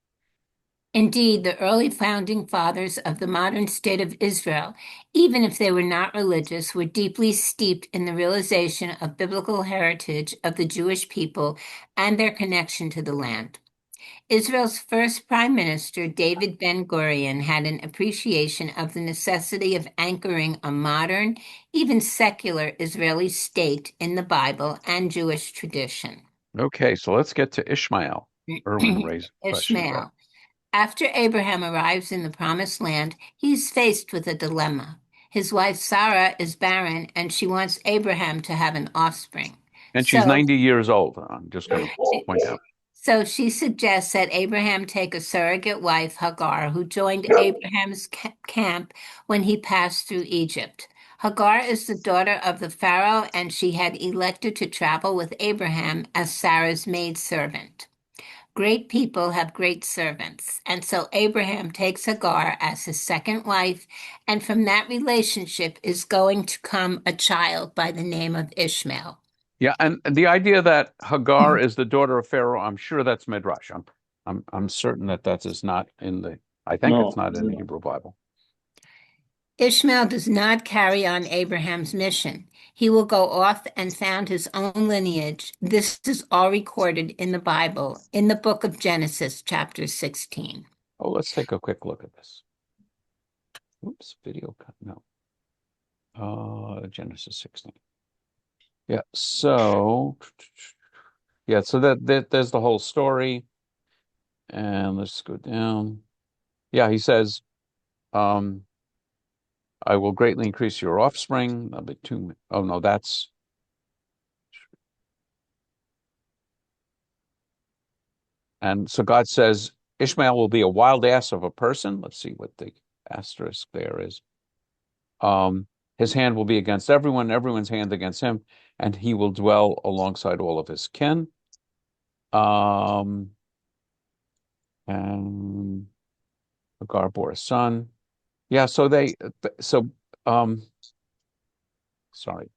S5: Indeed, the early founding fathers of the modern state of Israel, even if they were not religious, were deeply steeped in the realization of biblical heritage of the Jewish people and their connection to the land. Israel's first prime minister, David Ben-Gurion, had an appreciation of the necessity of anchoring a modern, even secular Israeli state in the Bible and Jewish tradition.
S1: Okay, so let's get to Ishmael. Erwin raised questions.
S5: Ishmael. After Abraham arrives in the promised land, he's faced with a dilemma. His wife Sarah is barren and she wants Abraham to have an offspring.
S1: And she's 90 years old. I'm just going to point out.
S5: So she suggests that Abraham take a surrogate wife, Hagar, who joined Abraham's camp when he passed through Egypt. Hagar is the daughter of the Pharaoh, and she had elected to travel with Abraham as Sarah's maidservant. Great people have great servants. And so Abraham takes Hagar as his second wife, and from that relationship is going to come a child by the name of Ishmael.
S1: Yeah, and the idea that Hagar is the daughter of Pharaoh, I'm sure that's Midrash. I'm certain that is not in the. I think it's not in the Hebrew Bible.
S5: Ishmael does not carry on Abraham's mission. He will go off and found his own lineage. This is all recorded in the Bible, in the book of Genesis, chapter 16.
S1: Oh, let's take a quick look at this. Oops, video cut. No. Genesis 16. Yeah, so that there's the whole story. And let's go down. Yeah, he says, I will greatly increase your offspring. That'll be two. Oh no, that's And so God says Ishmael will be a wild ass of a person. Let's see what the asterisk there is. His hand will be against everyone, everyone's hand against him, and he will dwell alongside all of his kin. And Hagar bore a son. Yeah, so um sorry,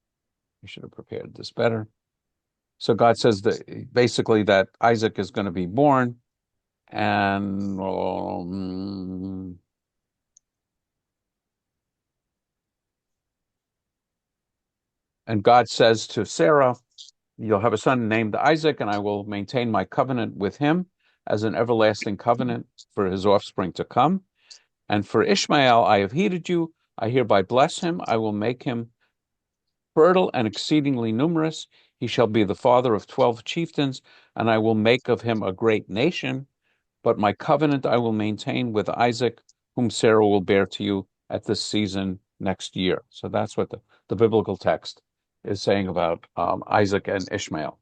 S1: I should have prepared this better. So God says that basically that Isaac is going to be born, and God says to Sarah, "You'll have a son named Isaac, and I will maintain my covenant with him as an everlasting covenant for his offspring to come. And for Ishmael, I have heeded you. I hereby bless him. I will make him fertile and exceedingly numerous. He shall be the father of 12 chieftains, and I will make of him a great nation. But my covenant I will maintain with Isaac, whom Sarah will bear to you at this season next year." So that's what the biblical text is saying about Isaac and Ishmael.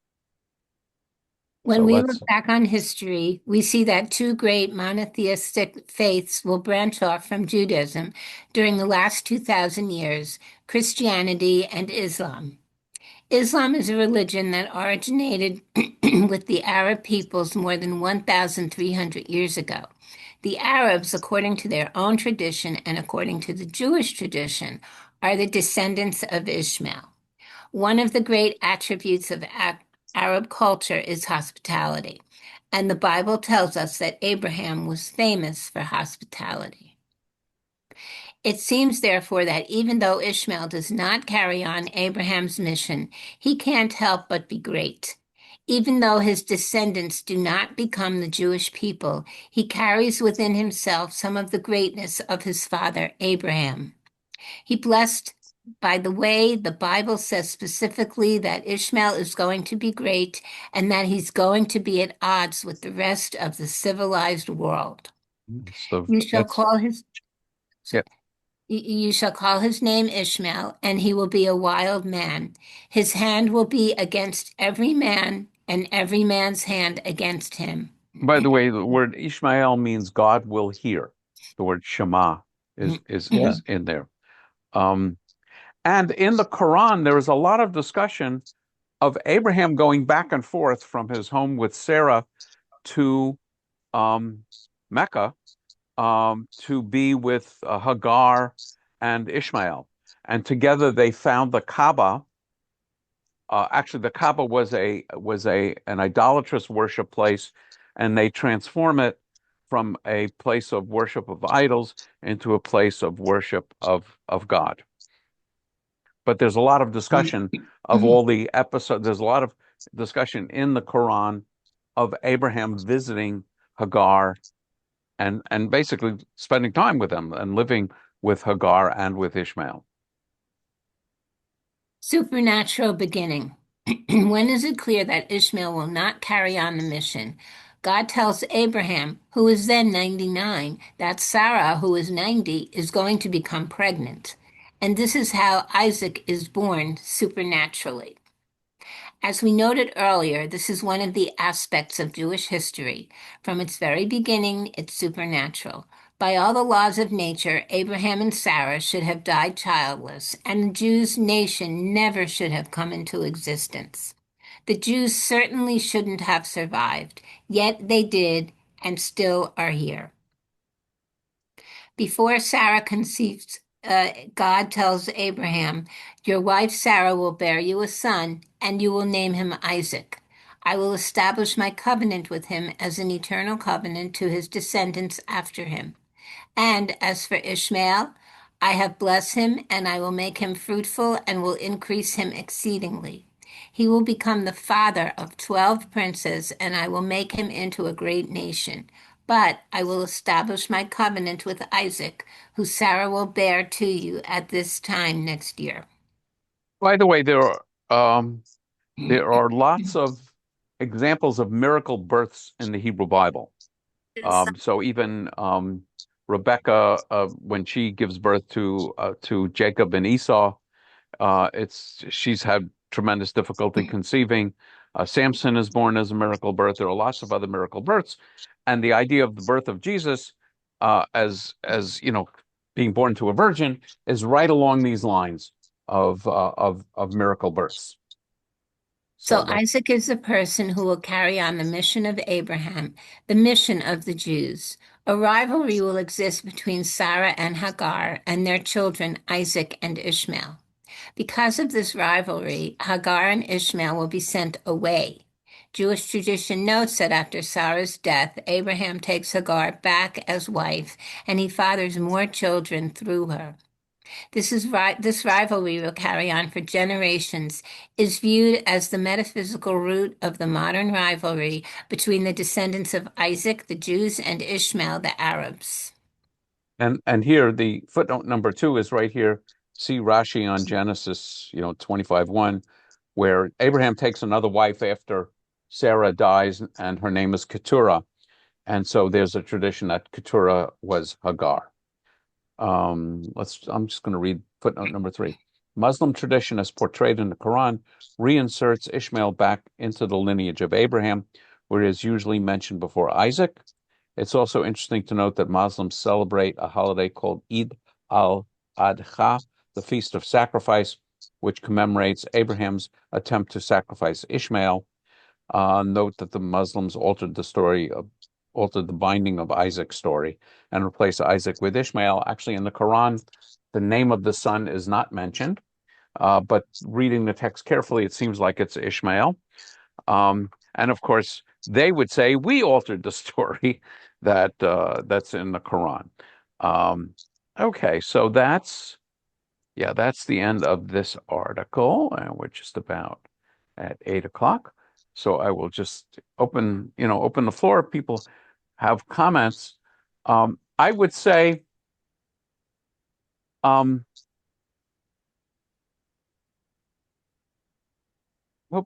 S5: When
S1: So
S5: we
S1: let's,
S5: look back on history, we see that two great monotheistic faiths will branch off from Judaism during the last 2,000 years, Christianity and Islam. Islam is a religion that originated with the Arab peoples more than 1,300 years ago. The Arabs, according to their own tradition and according to the Jewish tradition, are the descendants of Ishmael. One of the great attributes of Arab culture is hospitality, and the Bible tells us that Abraham was famous for hospitality. It seems, therefore, that even though Ishmael does not carry on Abraham's mission, he can't help but be great. Even though his descendants do not become the Jewish people, he carries within himself some of the greatness of his father Abraham. He blessed, by the way, the Bible says specifically that Ishmael is going to be great and that he's going to be at odds with the rest of the civilized world.
S1: so
S5: You shall
S1: that's,
S5: call his
S1: yeah.
S5: you shall call his name Ishmael, and he will be a wild man. His hand will be against every man, and every man's hand against him.
S1: By the way, the word Ishmael means God will hear. The word Shema is in there. Um, and in the Quran, there is a lot of discussion of Abraham going back and forth from his home with Sarah to Mecca to be with Hagar and Ishmael. And together they found the Kaaba. Actually, the Kaaba was an idolatrous worship place, and they transform it from a place of worship of idols into a place of worship of God. But there's a lot of discussion of all the episodes. There's a lot of discussion in the Quran of Abraham visiting Hagar and basically spending time with them and living with Hagar and with Ishmael.
S5: Supernatural beginning. When is it clear that Ishmael will not carry on the mission? God tells Abraham, who is then 99, that Sarah, who is 90, is going to become pregnant. And this is how Isaac is born supernaturally. As we noted earlier, this is one of the aspects of Jewish history. From its very beginning, it's supernatural. By all the laws of nature, Abraham and Sarah should have died childless, and the Jews' nation never should have come into existence. The Jews certainly shouldn't have survived, yet they did and still are here. Before Sarah conceives, God tells Abraham, "Your wife Sarah will bear you a son, and you will name him Isaac. I will establish my covenant with him as an eternal covenant to his descendants after him. And as for Ishmael, I have blessed him, and I will make him fruitful and will increase him exceedingly. He will become the father of 12 princes, and I will make him into a great nation. But I will establish my covenant with Isaac, who Sarah will bear to you at this time next year."
S1: By the way, there are lots of examples of miracle births in the Hebrew Bible. So even Rebecca, when she gives birth to Jacob and Esau, she's had tremendous difficulty conceiving. Samson is born as a miracle birth. There are lots of other miracle births, and the idea of the birth of Jesus, as being born to a virgin, is right along these lines of miracle births.
S5: So
S1: So
S5: Isaac is the person who will carry on the mission of Abraham, the mission of the Jews. A rivalry will exist between Sarah and Hagar and their children, Isaac and Ishmael. Because of this rivalry, Hagar and Ishmael will be sent away. Jewish tradition notes that after Sarah's death, Abraham takes Hagar back as wife, and he fathers more children through her. This rivalry will carry on for generations, is viewed as the metaphysical root of the modern rivalry between the descendants of Isaac, the Jews, and Ishmael, the Arabs.
S1: and here the footnote number 2 is right here. See Rashi on Genesis, 25:1, where Abraham takes another wife after Sarah dies, and her name is Keturah. And so there's a tradition that Keturah was Hagar. I'm just going to read footnote number 3. Muslim tradition, as portrayed in the Quran, reinserts Ishmael back into the lineage of Abraham, where it is usually mentioned before Isaac. It's also interesting to note that Muslims celebrate a holiday called Eid al-Adha, the Feast of Sacrifice, which commemorates Abraham's attempt to sacrifice Ishmael. Note that the Muslims altered the binding of Isaac's story and replaced Isaac with Ishmael. Actually, in the Quran, the name of the son is not mentioned, but reading the text carefully, it seems like it's Ishmael. And of course, they would say we altered the story that's in the Quran. Okay, so that's the end of this article, and we're just about at 8 o'clock. So I will just open the floor. People have comments. I would say, hope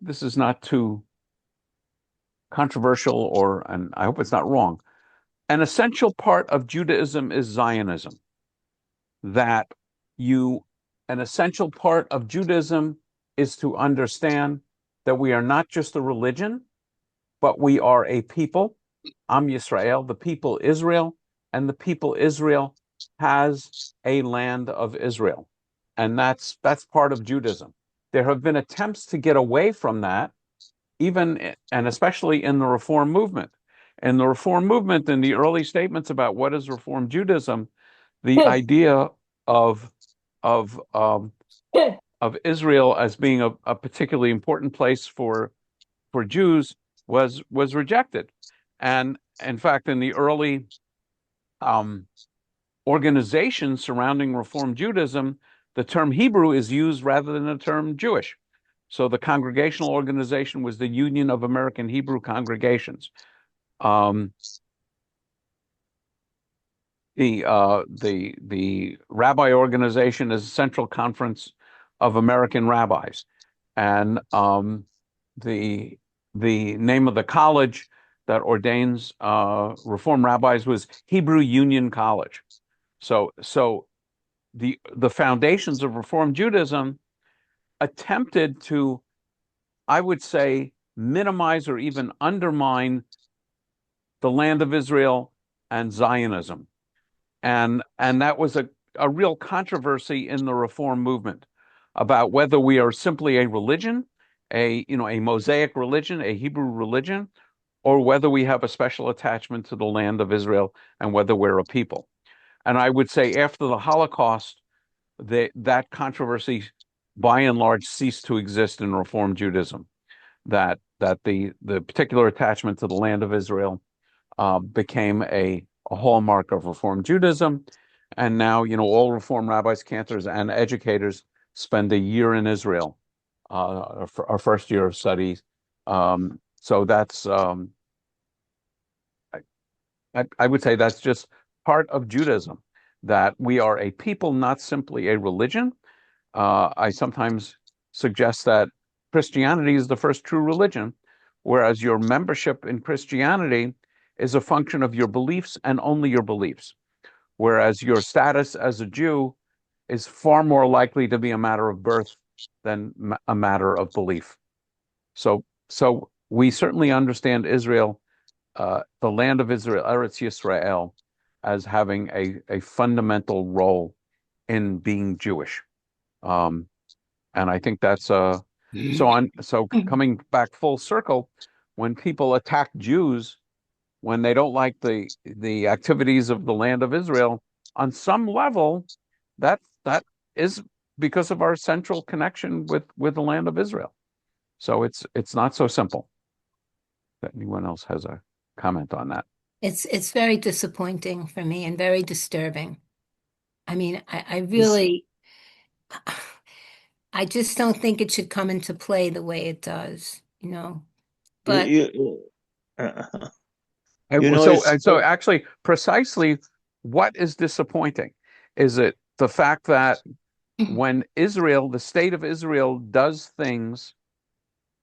S1: this is not too controversial, and I hope it's not wrong. An essential part of Judaism is Zionism. That an essential part of Judaism is to understand that we are not just a religion, but we are a people. Am Yisrael, the people Israel, and the people Israel has a land of Israel. And that's part of Judaism. There have been attempts to get away from that, even and especially in the Reform movement. In the Reform movement, in the early statements about what is Reform Judaism, the idea of Israel as being a particularly important place for Jews was rejected. And in fact, in the early organizations surrounding Reform Judaism, the term Hebrew is used rather than the term Jewish. So the congregational organization was the Union of American Hebrew Congregations. The rabbi organization is the Central Conference of American Rabbis, and the name of the college that ordains Reform rabbis was Hebrew Union College. So the foundations of Reform Judaism attempted to, I would say, minimize or even undermine the land of Israel and Zionism. And that was a real controversy in the Reform movement about whether we are simply a religion, a Mosaic religion, a Hebrew religion, or whether we have a special attachment to the land of Israel and whether we're a people. And I would say after the Holocaust, that controversy by and large ceased to exist in Reform Judaism, that the particular attachment to the land of Israel became a hallmark of Reform Judaism. And now, all Reform rabbis, cantors, and educators spend a year in Israel, our first year of studies. So that's, I would say that's just part of Judaism, that we are a people, not simply a religion. I sometimes suggest that Christianity is the first true religion, whereas your membership in Christianity is a function of your beliefs and only your beliefs, whereas your status as a Jew is far more likely to be a matter of birth than a matter of belief. So So we certainly understand Israel, the land of Israel, Eretz Yisrael, as having a fundamental role in being Jewish. Um, and I think that's so coming back full circle, when people attack Jews, when they don't like the activities of the land of Israel, on some level, that is because of our central connection with the land of Israel. So it's not so simple. That anyone else has a comment on that?
S5: It's very disappointing for me and very disturbing. I mean, I
S4: This-
S5: really, I just don't think it should come into play the way it does, you know.
S4: you,
S5: But
S4: you, you know,
S1: So actually, precisely what is disappointing? Is it the fact that when Israel, the state of Israel, does things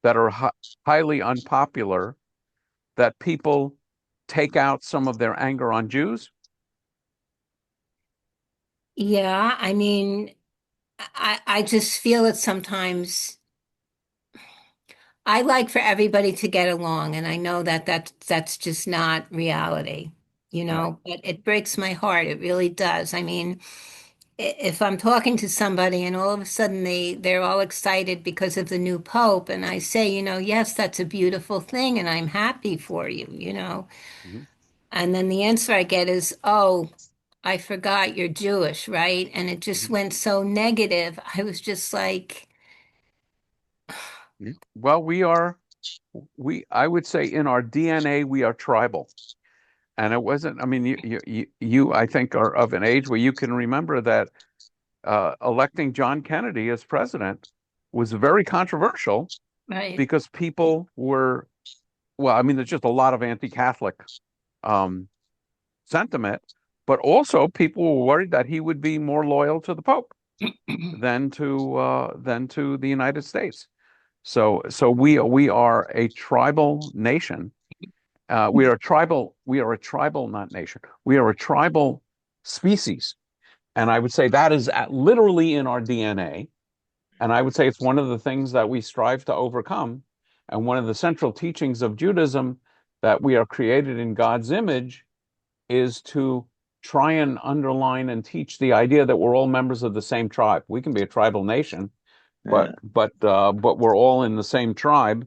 S1: that are highly unpopular, that people take out some of their anger on Jews?
S5: yeah, I mean, I just feel that sometimes I like for everybody to get along, and I know that that's just not reality, you
S1: Right.
S5: know, but it breaks my heart. It really does. I mean, if I'm talking to somebody and all of a sudden they're all excited because of the new pope, and I say, you know, yes, that's a beautiful thing, and I'm happy for you, you know,
S1: Mhm.
S5: and then the answer I get is, oh, I forgot you're Jewish, right? And it just
S1: Mhm.
S5: went so negative. I was just like,
S1: Mhm. Well, I would say in our DNA, we are tribal. And it wasn't, I mean, I think, are of an age where you can remember that electing John Kennedy as president was very controversial
S5: right.
S1: because people were, well, I mean, there's just a lot of anti-Catholic um, sentiment, but also people were worried that he would be more loyal to the Pope than to the United States. So we are a tribal nation. We are a tribal, not nation. We are a tribal species. And I would say that is literally in our DNA. And I would say it's one of the things that we strive to overcome. And one of the central teachings of Judaism, that we are created in God's image, is to try and underline and teach the idea that we're all members of the same tribe. We can be a tribal nation,
S4: uh,
S1: but we're all in the same tribe.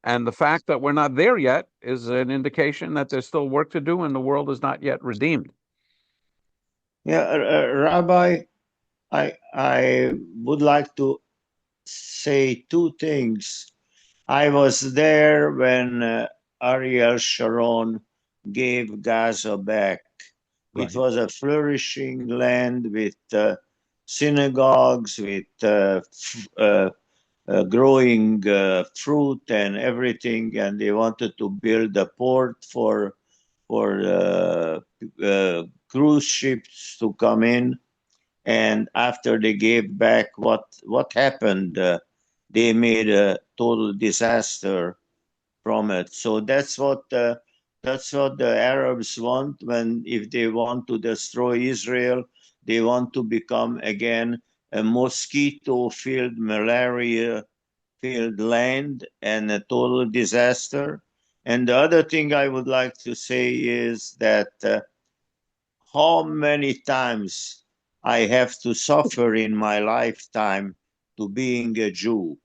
S1: And the fact that we're not there yet is an indication that there's still work to do and the world is not yet redeemed.
S4: yeah, Rabbi, I would like to say two things. I was there when Ariel Sharon gave Gaza back. It
S1: Right.
S4: was a flourishing land with synagogues, with growing fruit and everything, and they wanted to build a port for cruise ships to come in. And after they gave back, what happened? They made a total disaster from it. So that's what the Arabs want, when if they want to destroy Israel, they want to become again a mosquito-filled, malaria-filled land and a total disaster. And the other thing I would like to say is that how many times I have to suffer in my lifetime to being a Jew.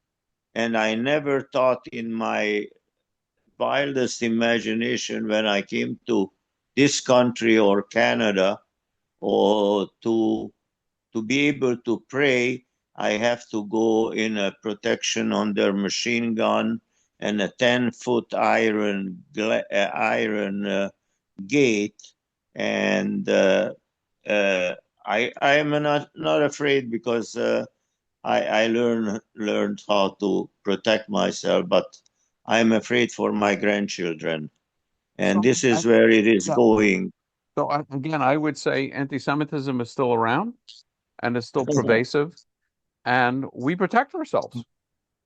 S4: And I never thought in my wildest imagination, when I came to this country or Canada, or to be able to pray, I have to go in a protection under machine gun and a 10-foot iron gate. And uh, I am not afraid, because I learned how to protect myself, but I'm afraid for my grandchildren, and
S1: So,
S4: this is where it is
S1: so,
S4: going.
S1: again, I would say anti-Semitism is still around and is still pervasive, and we protect ourselves.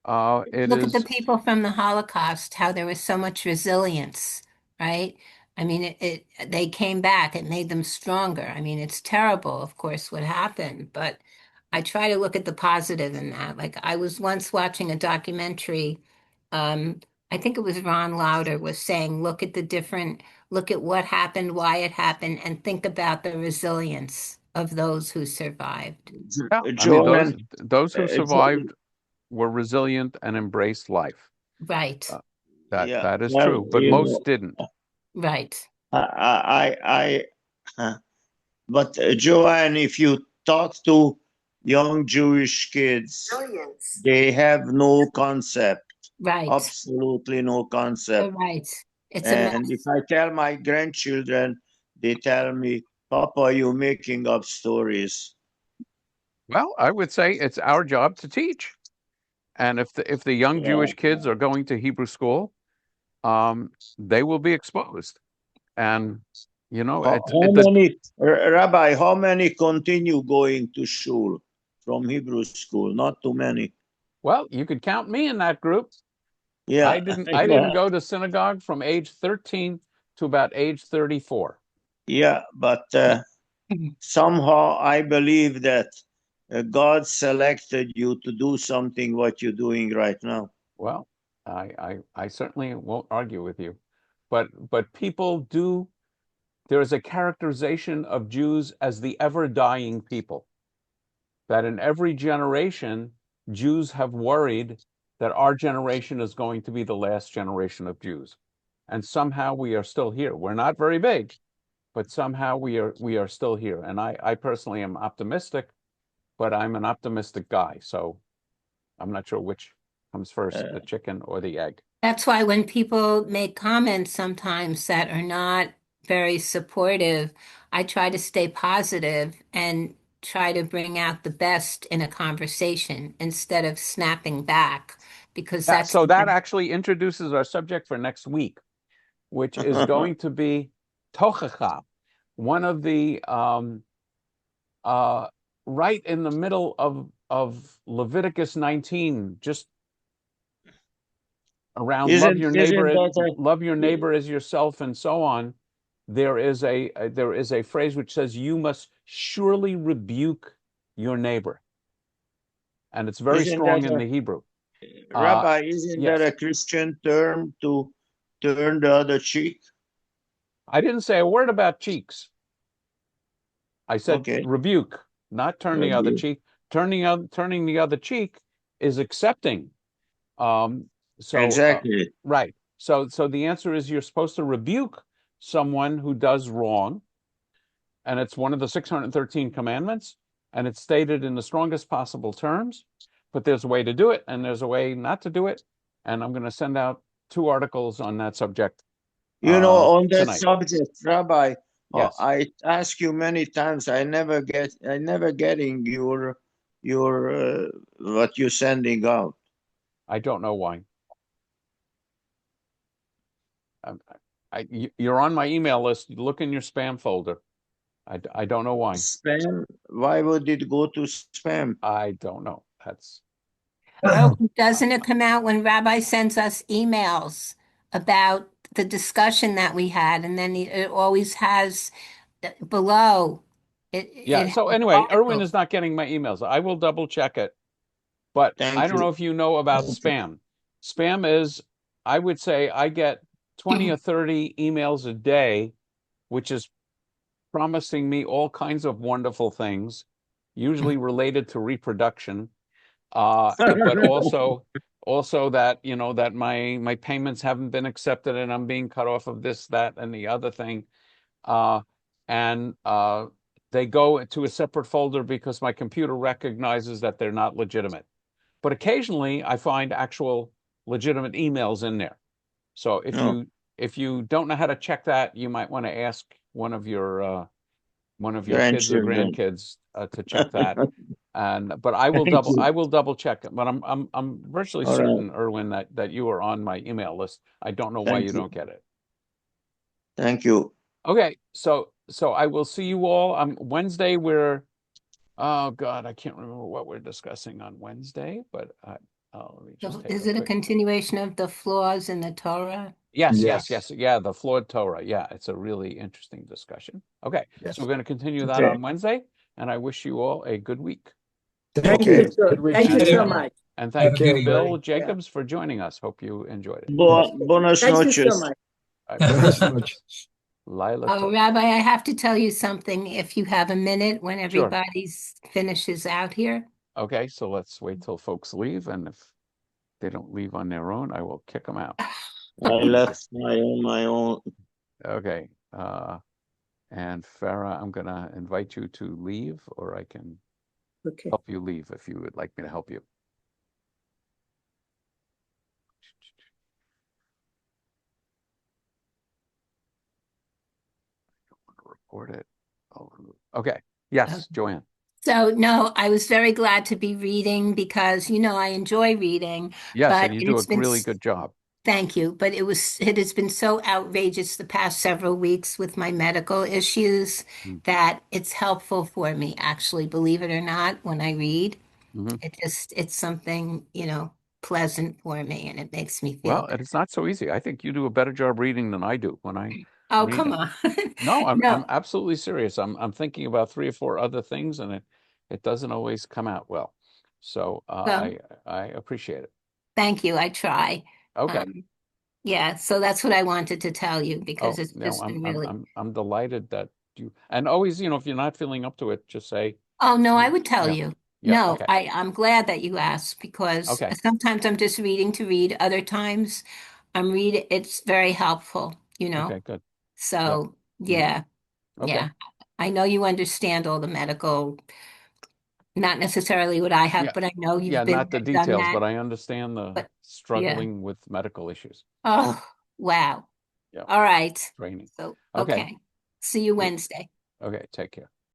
S1: It
S5: Look at the
S1: is,
S5: people from the Holocaust, how there was so much resilience, right? I mean, they came back, it made them stronger. I mean, it's terrible, of course, what happened, but I try to look at the positive in that. Like I was once watching a documentary. Um, I think it was Ron Lauder was saying, look at what happened, why it happened, and think about the resilience of those who survived.
S1: Yeah, I mean,
S4: Joanne,
S1: those who
S4: Jo-
S1: survived were resilient and embraced life.
S5: Right,
S1: Uh,
S4: yeah,
S1: that is
S4: well,
S1: true, but most didn't.
S5: right.
S4: I but Joanne, if you talk to young Jewish kids, they have no concept,
S5: Right.
S4: absolutely no
S5: You're
S4: concept.
S5: right. It's a
S4: And if
S5: mess.
S4: I tell my grandchildren, they tell me, Papa, you're making up stories.
S1: Well, I would say it's our job to teach. And if the young
S4: Yeah.
S1: Jewish kids are going to Hebrew school, they will be exposed. And you know,
S4: Rabbi, how many continue going to shul from Hebrew school? Not too many.
S1: well, you could count me in that group.
S4: Yeah,
S1: I
S4: yeah,
S1: didn't go to synagogue from age 13 to about age 34.
S4: yeah. But somehow I believe that God selected you to do something what you're doing right now.
S1: Well, I certainly won't argue with you, but people do. There is a characterization of Jews as the ever dying people. That in every generation, Jews have worried that our generation is going to be the last generation of Jews, and somehow we are still here. We're not very big, but somehow we are still here. And I personally am optimistic, but I'm an optimistic guy, so I'm not sure which comes first, the chicken or the egg.
S5: That's why when people make comments sometimes that are not very supportive, I try to stay positive and try to bring out the best in a conversation instead of snapping back, because
S1: Yeah,
S5: that's
S1: so that actually introduces our subject for next week, which is going to be tochacha, one of the uh, right in the middle of Leviticus 19, just around
S4: Isn't that
S1: love your neighbor as yourself, and so on. There is a phrase which says you must surely rebuke your neighbor, and it's very
S4: isn't
S1: strong in
S4: that
S1: the Hebrew.
S4: Rabbi, isn't that
S1: Yes,
S4: a Christian term to turn the other cheek?
S1: I didn't say a word about cheeks. I said
S4: Okay.
S1: rebuke, not turn the other
S4: Rebuke.
S1: cheek. Turning the other cheek is accepting. Um, so
S4: Exactly.
S1: right. So the answer is you're supposed to rebuke someone who does wrong, and it's one of the 613 commandments, and it's stated in the strongest possible terms. But there's a way to do it, and there's a way not to do it. And I'm going to send out 2 articles on that subject
S4: On that
S1: tonight.
S4: subject, Rabbi,
S1: Yes,
S4: I ask you many times. I never getting your what you're sending out.
S1: I don't know why. Um, you're on my email list. Look in your spam folder. I don't know why.
S4: Spam? Why would it go to spam?
S1: I don't know. That's
S5: Oh, doesn't it come out when Rabbi sends us emails about the discussion that we had, and then it always has below
S1: yeah.
S5: it has
S1: So anyway, Erwin
S5: articles.
S1: is not getting my emails. I will double check it. But I
S4: Thank
S1: don't know
S4: you.
S1: if you know about spam. Spam is, I would say I get 20 or 30 emails a day, which is promising me all kinds of wonderful things, usually related to reproduction. But also that, that my payments haven't been accepted and I'm being cut off of this, that, and the other thing. And they go to a separate folder because my computer recognizes that they're not legitimate. But occasionally I find actual legitimate emails in there. So
S4: No,
S1: if you don't know how to check that, you might want to ask one of your kids or
S4: grandchildren.
S1: grandkids to check that. But
S4: Thank you.
S1: I will double check it. But I'm virtually
S4: All right.
S1: certain, Erwin, that you are on my email list. I don't know why
S4: Thank
S1: you
S4: you.
S1: don't get it.
S4: Thank you.
S1: Okay, so I will see you all on Wednesday. Oh God, I can't remember what we're discussing on Wednesday, but let me just
S5: So
S1: take
S5: is
S1: a
S5: it a
S1: quick.
S5: continuation of the flaws in the Torah?
S1: Yes, yes,
S3: Yes.
S1: yes. Yeah, the flawed Torah. Yeah, it's a really interesting discussion. Okay,
S3: Yes.
S1: so we're going to continue that
S4: Okay.
S1: on Wednesday, and I wish you all a good week.
S6: Thank
S4: Okay.
S6: you. So,
S3: Good wish
S6: thank
S3: to
S6: you
S3: you.
S6: so
S1: And
S6: much.
S1: And thank
S3: Okay,
S1: you, Bill
S3: buddy.
S1: Jacobs, for joining us. Hope you enjoyed it.
S4: Buenas
S6: Thank you so
S4: noches.
S6: much.
S1: All right,
S3: Buenas noches.
S1: Lila
S5: Oh,
S1: Tov.
S5: Rabbi, I have to tell you something if you have a minute when
S1: Sure.
S5: everybody's finishes out here.
S1: Okay, so let's wait till folks leave, and if they don't leave on their own, I will kick them out.
S4: I left my own.
S1: Okay. And Farah, I'm gonna invite you to leave, or I can
S6: Okay.
S1: help you leave if you would like me to help you. I don't want to report it. Okay. Yes, Joanne.
S5: So, no, I was very glad to be reading because, I enjoy reading,
S1: Yes,
S5: but
S1: and you do a
S5: it's been,
S1: really good job.
S5: thank you, but it has been so outrageous the past several weeks with my medical issues
S1: Mm.
S5: that it's helpful for me, actually, believe it or not, when I read.
S1: Mm-hmm.
S5: It's something, pleasant for me and it makes me feel
S1: Well,
S5: good.
S1: and it's not so easy. I think you do a better job reading than I do when I
S5: Oh,
S1: read.
S5: come on.
S1: No, I'm
S5: No,
S1: absolutely serious. I'm thinking about 3 or 4 other things, and it doesn't always come out well. So
S5: well,
S1: I appreciate it.
S5: thank you. I try.
S1: Okay.
S5: Um, yeah, so that's what I wanted to tell you because
S1: Oh,
S5: it's
S1: no,
S5: just been really.
S1: I'm delighted that you, and always, if you're not feeling up to it, just say,
S5: Oh, no, I
S1: "Mm,
S5: would tell
S1: yeah,
S5: you.
S1: yeah,
S5: No,
S1: okay,
S5: I'm glad that you asked because
S1: okay,
S5: sometimes I'm just reading to read. Other times I'm reading. It's very helpful.
S1: okay, good. Yep.
S5: So
S1: Hmm.
S5: yeah,
S1: Okay.
S5: yeah. I know you understand all the medical, not necessarily what I have,
S1: Yeah.
S5: but I know
S1: Yeah,
S5: you've been
S1: not the
S5: there, done
S1: details,
S5: that.
S1: but I understand the
S5: But yeah.
S1: struggling with medical issues.
S5: Oh, wow.
S1: Yeah.
S5: All right.
S1: Training.
S5: So,
S1: Okay.
S5: okay. See you
S1: Good.
S5: Wednesday.
S1: Okay. Take care.